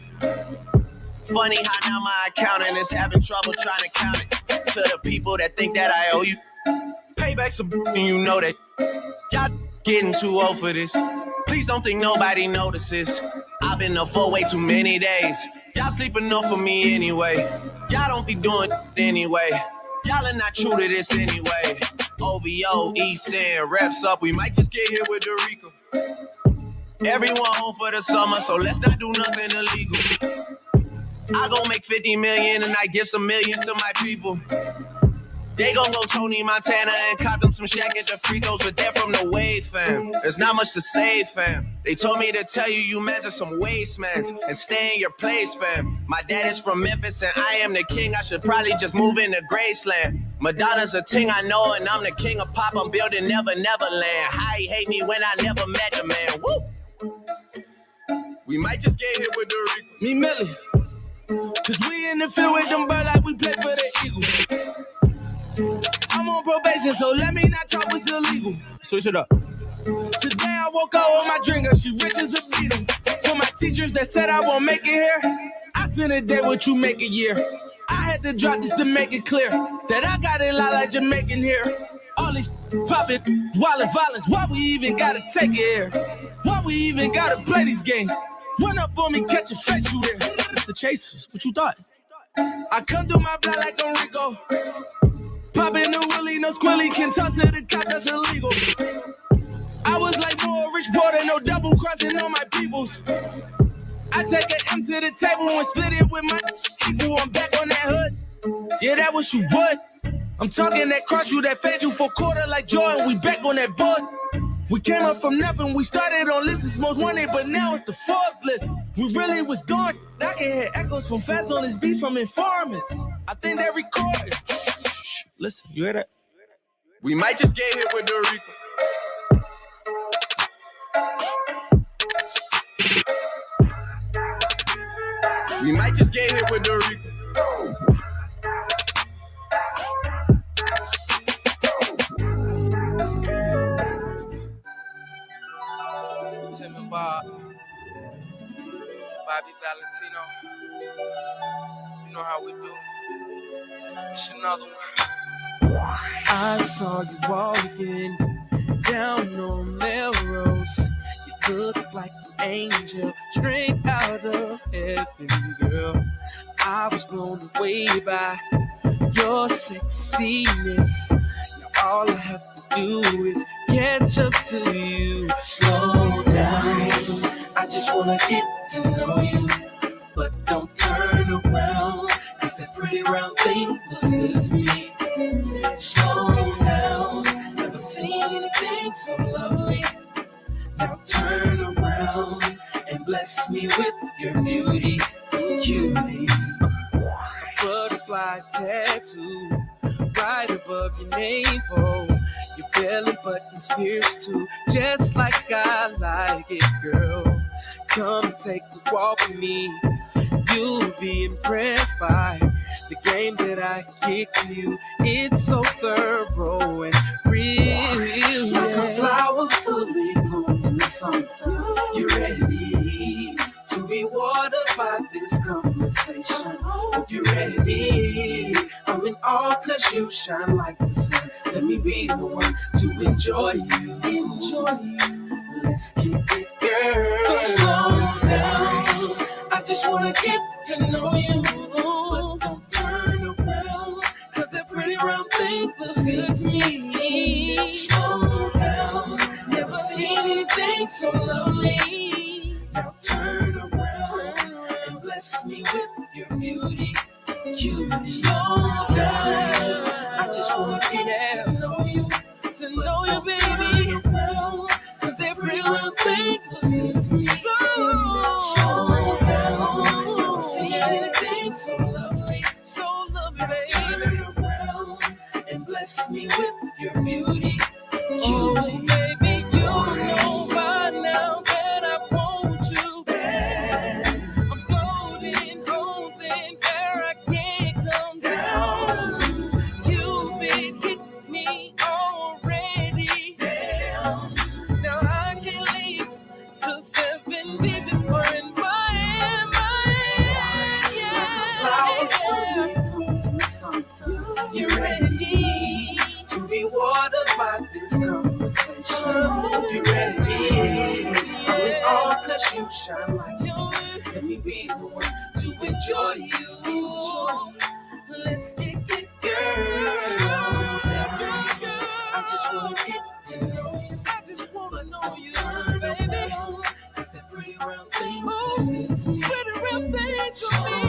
Funny how now my accountant is having trouble trying to count it. To the people that think that I owe you, payback's a and you know that. Y'all getting too old for this. Please don't think nobody notices. I've been up for way too many days. Y'all sleep enough for me anyway. Y'all don't be doing anyway. Y'all are not true to this anyway. OVO, East End, reps up. We might just get hit with Dorico. Everyone home for the summer, so let's not do nothing illegal. I gon' make 50 million and I give some millions to my people. They gon' go Tony Montana and cop them some Shaq at the free throws, but they're from the wave, fam. There's not much to say, fam. They told me to tell you measure some wastemans and stay in your place, fam. My dad is from Memphis and I am the king. I should probably just move into Graceland. Madonna's a ting I know and I'm the king of pop. I'm building Neverland. How he hate me when I never met the man. Woo! We might just get hit with the Rico. Me Millie. Cause we in the field with them bird like we play for the Eagles. I'm on probation, so let me not talk what's illegal. Switch it up. Today I woke up with my drinker, she rich as a beetle. For my teachers that said I won't make it here, I spent a day what you make a year. I had to drop just to make it clear that I got it lot like Jamaican here. All these poppin', wildin' violence, why we even gotta take it here? Why we even gotta play these games? Run up on me, catch a face, you there. It's the chasers, what you thought? I come through my block like Enrico. Poppin' the willy, no squilly, can talk to the cop, that's illegal. I was like more rich brother, no double crossing on my peoples. I take an M to the table and split it with my equal. I'm back on that hood. Yeah, that what you would. I'm talking that cross you, that fed you for quarter like Jordan. We back on that board. We came up from nothing. We started on lists most wanted, but now it's the Forbes list. We really was doing. I can hear echoes from fans on this beat from informants. I think they recorded. Listen, you hear that? We might just get hit with Dorico. We might just get hit with Dorico. Bobby Valentino. You know how we do. It's another one. I saw you walking down on Melrose. You look like an angel straight out of heaven, girl. I was blown away by your sexiness. Now all I have to do is catch up to you. Slow down, I just wanna get to know you. But don't turn around, cause that pretty round thing looks good to me. Slow down, never seen anything so lovely. Now turn around and bless me with your beauty, cutie. A butterfly tattoo right above your navel. Your belly button's pierced too, just like I like it, girl. Come take a walk with me. You'll be impressed by the game that I kick you. It's so thorough and real. Like a flower fully blown in the summertime. You ready to be watered by this conversation? Hope you're ready. I'm in awe cause you shine like the sun. Let me be the one to enjoy you. Enjoy you. Let's kick it, girl. So slow down. I just wanna get to know you. But don't turn around, cause that pretty round thing looks good to me. Slow down, never seen anything so lovely. Now turn around and bless me with your beauty. Cutie, slow down. I just wanna get to know you. To know you, baby. Cause that pretty round thing looks good to me. Slow down. Never see anything so lovely. So lovely, baby. Turn around and bless me with your beauty. Oh, baby, you know by now that I want you bad. I'm floating on thin air, I can't come down. You've been hitting me already. Damn. Now I can't leave till 7 digits were in my hand, yeah. You're ready to be watered by this conversation. You're ready. I'm in awe cause you shine like the sun. Let me be the one to enjoy you. Let's kick it, girl. I just wanna get to know you. I just wanna know you, baby. Cause that pretty round thing is good to me. Pretty round thing to me.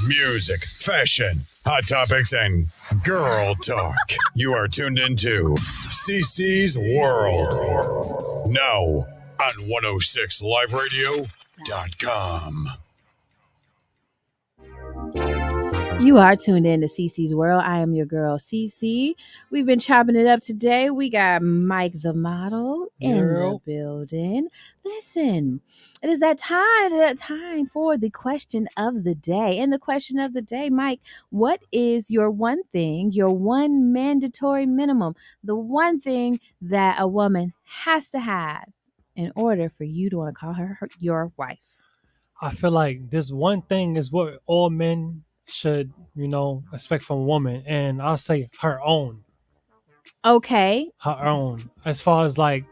Music, fashion, hot topics, and girl talk. You are tuned into CeeCee's World. Now on 106liveradio.com. You are tuned in to CeeCee's World. I am your girl, CeeCee. We've been chopping it up today. We got Mike the model in the building. Listen, it is that time for the question of the day. And the question of the day, Mike, what is your one thing, your one mandatory minimum, the one thing that a woman has to have in order for you to want to call her your wife? I feel like this one thing is what all men should, expect from a woman. And I'll say her own. Okay. Her own. As far as like,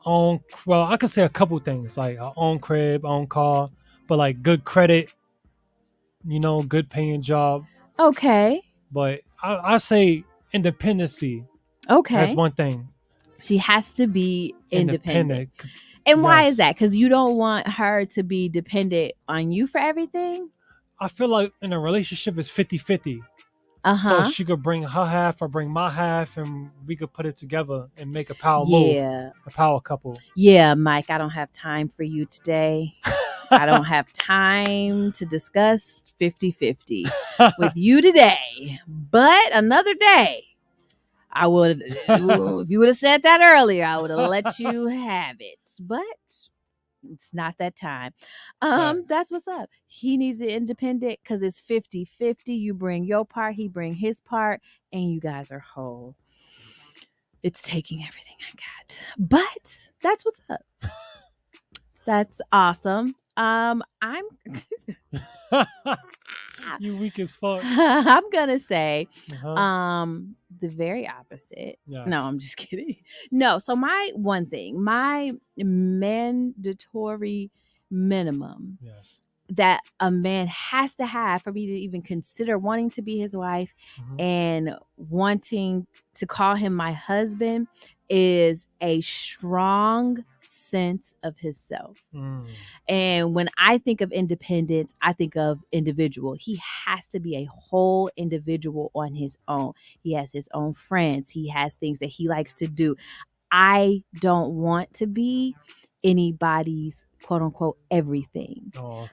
own, well, I could say a couple things, like her own crib, own car, but like good credit, good paying job. Okay. But I say independency. Okay. That's one thing. She has to be independent. And why is that? Because you don't want her to be dependent on you for everything? I feel like in a relationship it's 50-50. So she could bring her half, or bring my half, and we could put it together and make a power move. A power couple. Yeah, Mike, I don't have time for you today. I don't have time to discuss 50-50 with you today. But another day, I would, if you would have said that earlier, I would have let you have it. But it's not that time. That's what's up. He needs it independent because it's 50-50. You bring your part, he bring his part, and you guys are whole. it's taking everything I got. But that's what's up. That's awesome. I'm You weak as fuck. I'm gonna say Uh-huh. the very opposite. Yes. No, I'm just kidding. No, so my mandatory minimum Yes. that a man has to have for me to even consider wanting to be his wife and wanting to call him my husband is a strong sense of himself. And when I think of independence, I think of individual. He has to be a whole individual on his own. He has his own friends. He has things that he likes to do. I don't want to be anybody's quote unquote everything.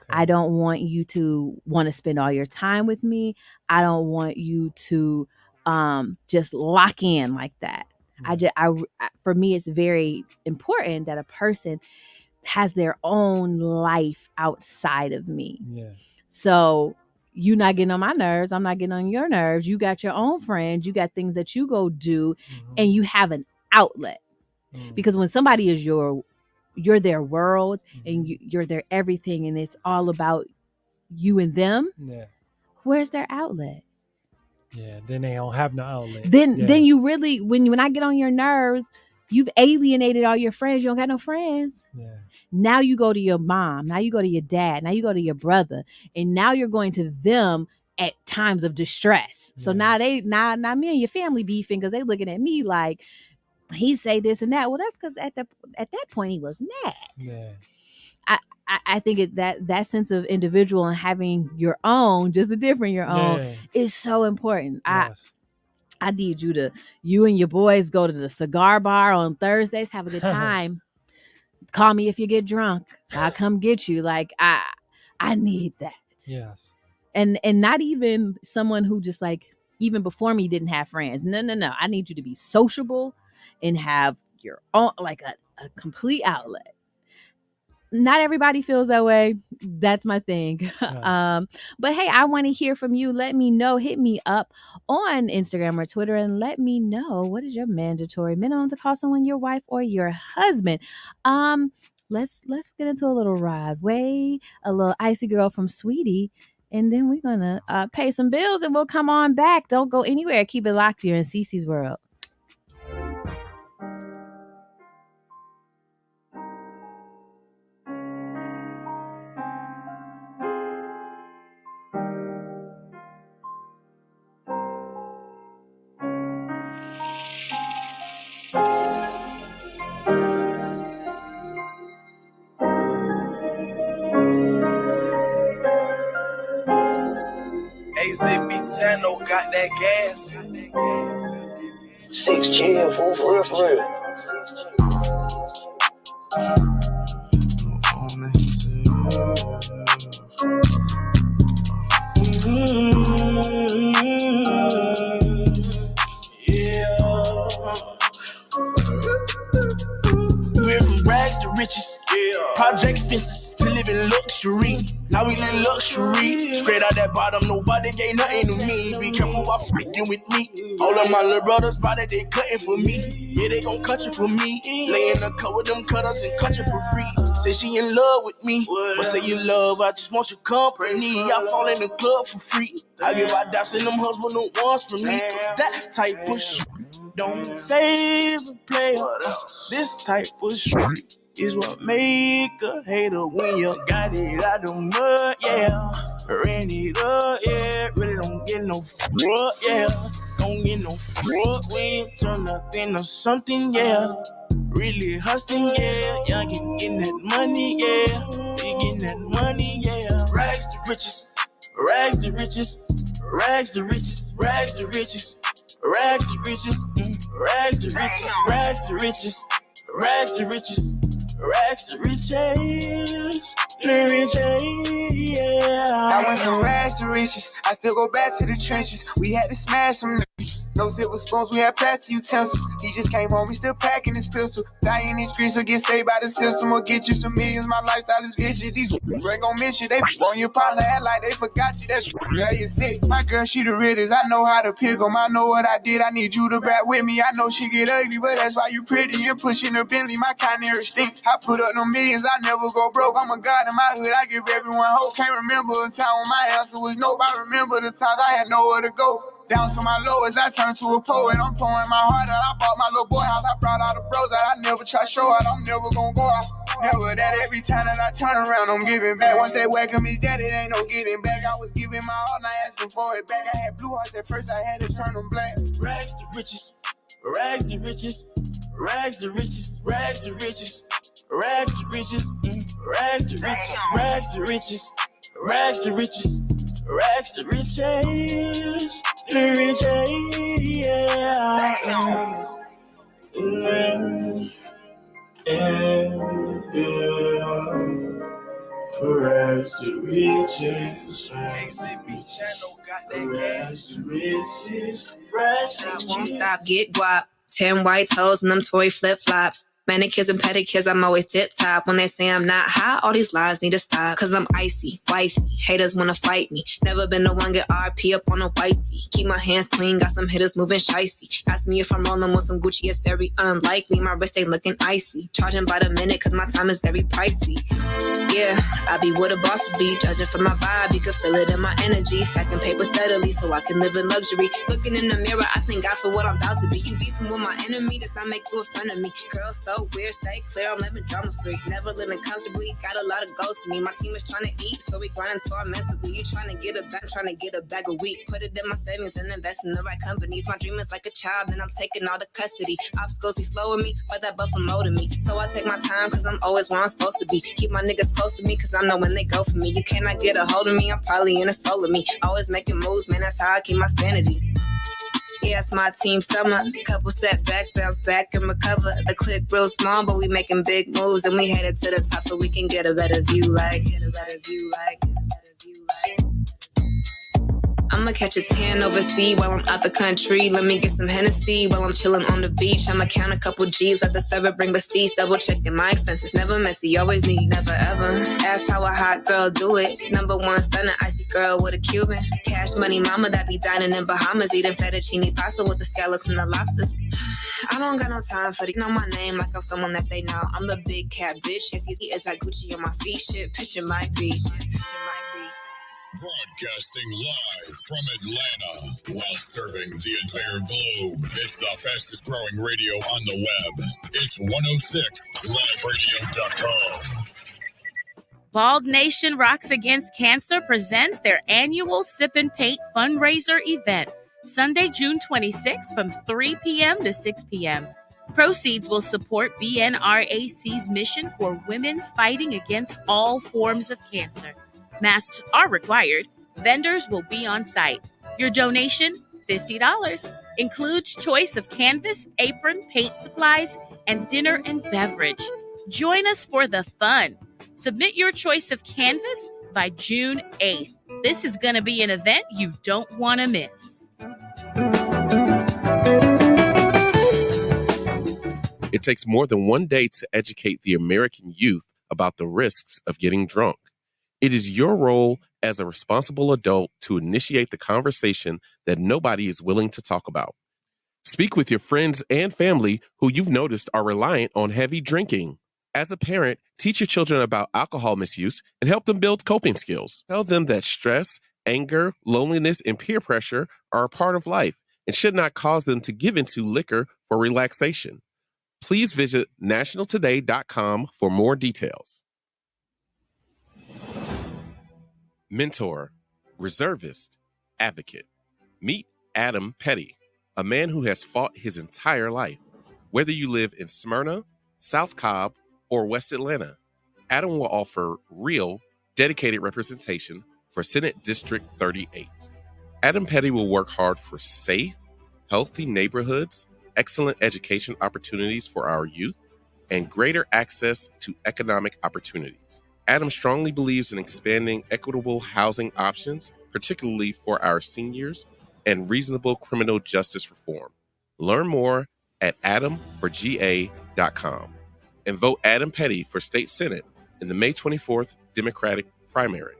I don't want you to want to spend all your time with me. I don't want you to just lock in like that. For me, it's very important that a person has their own life outside of me. Yeah. So you not getting on my nerves. I'm not getting on your nerves. You got your own friends. You got things that you go do, and you have an outlet. Because when somebody is you're their world, and you're their everything, and it's all about you and them. Yeah. Where's their outlet? Yeah. Then they don't have no outlet. Then you really when I get on your nerves, you've alienated all your friends. You don't got no friends. Yeah. Now you go to your mom. Now you go to your dad. Now you go to your brother. And now you're going to them at times of distress. So now me and your family beefing because they looking at me like he say this and that. Well, that's because at that point he was mad. Yeah. I think that sense of individual and having your own, just a different your own, is so important. Yes. I need you and your boys go to the cigar bar on Thursdays, have a good time. Call me if you get drunk. I'll come get you. Like I need that. Yes. And not even someone who just like even before me didn't have friends. No. I need you to be sociable and have your own like a complete outlet. Not everybody feels that way. That's my thing. Yes. But hey, I want to hear from you. Let me know. Hit me up on Instagram or Twitter and let me know what is your mandatory minimum to call someone your wife or your husband. Let's get into a little Rod Wave, a little Icy Girl from Sweetie, and then we're gonna pay some bills and we'll come on back. Don't go anywhere. Keep it locked here in CeeCee's world. AZB got that gas. 6 chill, for real. We went from rags to riches. Project fences to live in luxury. Now we live luxury. Straight out that bottom, nobody gave nothing to me. Be careful while freaking with me. All of my little brothers body, they cutting for me. Yeah, they gon' cut you for me. Lay in the cut with them cutters and cut you for free. Say she in love with me. But say you love, I just want your company. I fall in the club for free. I give out daps and them husband no ones for me. That type of shit don't phase a player. This type of shit is what make a hater when you got it out the mud, yeah. Ran it up, yeah. Really don't get no fuck, yeah. Don't get no fuck when you turn up into something, yeah. Really hustling, yeah. Y'all getting that money, yeah. We getting that money, yeah. Rags to riches, rags to riches, rags to riches, rags to riches, rags to riches, rags to riches, rags to riches, rags to riches. Rags to riches, I went from rags to riches. I still go back to the trenches. We had to smash them. No silver spoons, we had plastic utensils. He just came home, he still packing his pistol. Die in these streets or get saved by the system or get you some millions. My lifestyle is vicious. These ain't gon' miss you. They on your partner, act like they forgot you. That's how you sick. My girl, she the realest. I know how to pick 'em. I know what I did. I need you to back with me. I know she get ugly, but that's why you pretty and pushing a Bentley. My canary stink. I put up no millions. I never go broke. I'm a god in my hood. I give everyone hope. Can't remember a time when my answer was nope. I remember the times I had nowhere to go. Down to my lowest, I turned to a poet. I'm pouring my heart out. I bought my little boy house. I brought all the bros out. I never try show out. I'm never gonna go out. Never that. Every time that I turn around, I'm giving back. Once they whack him, his daddy, ain't no getting back. I was giving my all, not asking for it back. I had blue hearts at first, I had to turn them black. Rags to riches, rags to riches, rags to riches, rags to riches, rags to riches, rags to riches, rags to riches, rags to riches, rags to riches. Rags to riches, won't stop, get guap. 10 white toes and them toy flip-flops. Manicures and pedicures, I'm always tip-top. When they say I'm not hot, all these lies need to stop. Cause I'm icy, wifey, haters wanna fight me. Never been the one get RP up on a whitey. Keep my hands clean, got some hitters moving shicey. Ask me if I'm rolling with some Gucci, it's very unlikely. My wrist ain't looking icy. Charging by the minute cause my time is very pricey. Yeah, I be where the bosses be. Judging from my vibe, you can feel it in my energy. Stacking paper steadily so I can live in luxury. Looking in the mirror, I thank God for what I'm about to be. You beefing with my enemy, does not make you a friend of me. Girl, so weird, stay clear, I'm living drama free. Never living comfortably, got a lot of goals to me. My team is trying to eat, so we grinding so immensely. You trying to get a bag, trying to get a bag a week. Put it in my savings and invest in the right companies. My dream is like a child, and I'm taking all the custody. Obstacles be slowing me, but that buffer molding me. So I take my time, cause I'm always where I'm supposed to be. Keep my niggas close to me, cause I know when they go for me. You cannot get a hold of me, I'm probably in a soul of me. Always making moves, man, that's how I keep my sanity. Yeah, it's my team summer. Couple setbacks, bounce back and recover. The clip real small, but we making big moves. And we headed to the top so we can get a better view like. I'ma catch a tan overseas while I'm out the country. Let me get some Hennessy while I'm chilling on the beach. I'ma count a couple G's, let the server bring receipts. Double checking my expenses, never messy, always neat, never ever. Ask how a hot girl do it. Number one stunner, icy girl with a Cuban. Cash money mama that be dining in Bahamas. Eating fettuccine pasta with the scallops and the lobsters. I don't got no time for it. You know my name like I'm someone that they know. I'm the big cat bitch. Yes, it's that Gucci on my feet. Shit, picture might be. Broadcasting live from Atlanta while serving the entire globe. It's the fastest growing radio on the web. It's 106liveradio.com. Bald Nation Rocks Against Cancer presents their annual Sip and Paint fundraiser event, Sunday, June 26th from 3 p.m. to 6 p.m. Proceeds will support BNRAC's mission for women fighting against all forms of cancer. Masks are required. Vendors will be on site. Your donation, $50, includes choice of canvas, apron, paint supplies, and dinner and beverage. Join us for the fun. Submit your choice of canvas by June 8th. This is going to be an event you don't want to miss. It takes more than one day to educate the American youth about the risks of getting drunk. It is your role as a responsible adult to initiate the conversation that nobody is willing to talk about. Speak with your friends and family who you've noticed are reliant on heavy drinking. As a parent, teach your children about alcohol misuse and help them build coping skills. Tell them that stress, anger, loneliness, and peer pressure are a part of life and should not cause them to give into liquor for relaxation. Please visit nationaltoday.com for more details. Mentor, reservist, advocate. Meet Adam Petty, a man who has fought his entire life. Whether you live in Smyrna, South Cobb, or West Atlanta, Adam will offer real, dedicated representation for Senate District 38. Adam Petty will work hard for safe, healthy neighborhoods, excellent education opportunities for our youth, and greater access to economic opportunities. Adam strongly believes in expanding equitable housing options, particularly for our seniors, and reasonable criminal justice reform. Learn more at adamforga.com and vote Adam Petty for State Senate in the May 24th Democratic primary.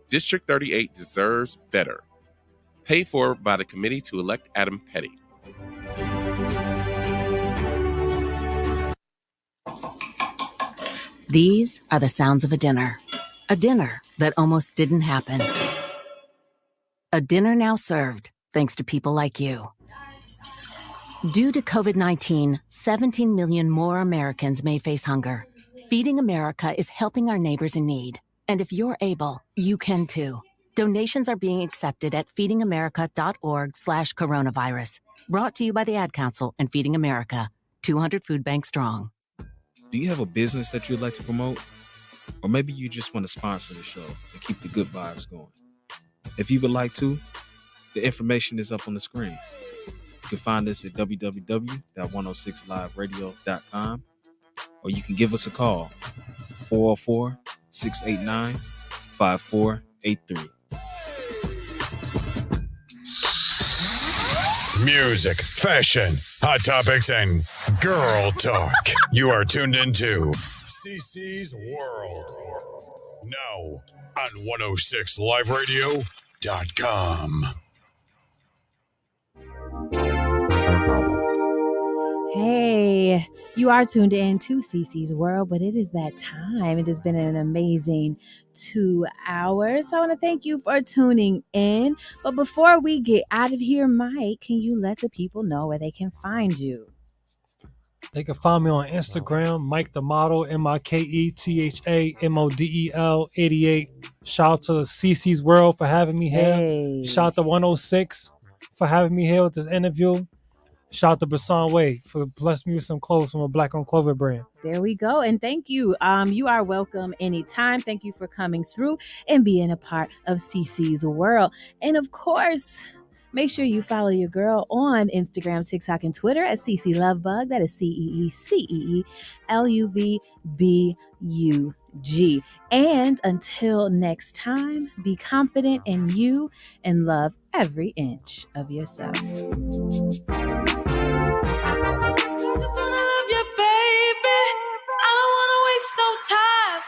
District 38 deserves better. Paid for by the Committee to Elect Adam Petty. These are the sounds of a dinner that almost didn't happen. A dinner now served thanks to people like you. Due to COVID-19, 17 million more Americans may face hunger. Feeding America is helping our neighbors in need. And if you're able, you can too. Donations are being accepted at feedingamerica.org/coronavirus. Brought to you by the Ad Council and Feeding America, 200 food banks strong. Do you have a business that you'd like to promote? Or maybe you just want to sponsor the show and keep the good vibes going. If you would like to, the information is up on the screen. You can find us at www.106liveradio.com, or you can give us a call, 404-689-5483. Music, fashion, hot topics, and girl talk. You are tuned into CeeCee's World. Now on 106liveradio.com. Hey, you are tuned in to CeeCee's World, but it is that time. It has been an amazing 2 hours. So I want to thank you for tuning in. But before we get out of here, Mike, can you let the people know where they can find you? They can find me on Instagram, Mike the Model, MikeThamodel 88. Shout out to CeeCee's World for having me here. Hey. Shout out to 106 for having me here with this interview. Shout out to Basan Way for blessing me with some clothes from a Black on Clover brand. There we go. And thank you. You are welcome anytime. Thank you for coming through and being a part of CeeCee's World. And of course, make sure you follow your girl on Instagram, TikTok, and Twitter at CeeCee Lovebug. That is CeeCeeLuvbug. And until next time, be confident in you and love every inch of yourself. I just wanna love you, baby. I don't wanna waste no time.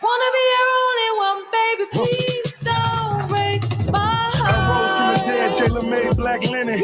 Wanna be your only one, baby. Please don't break my heart. I rose from the dead, tailor-made black linen.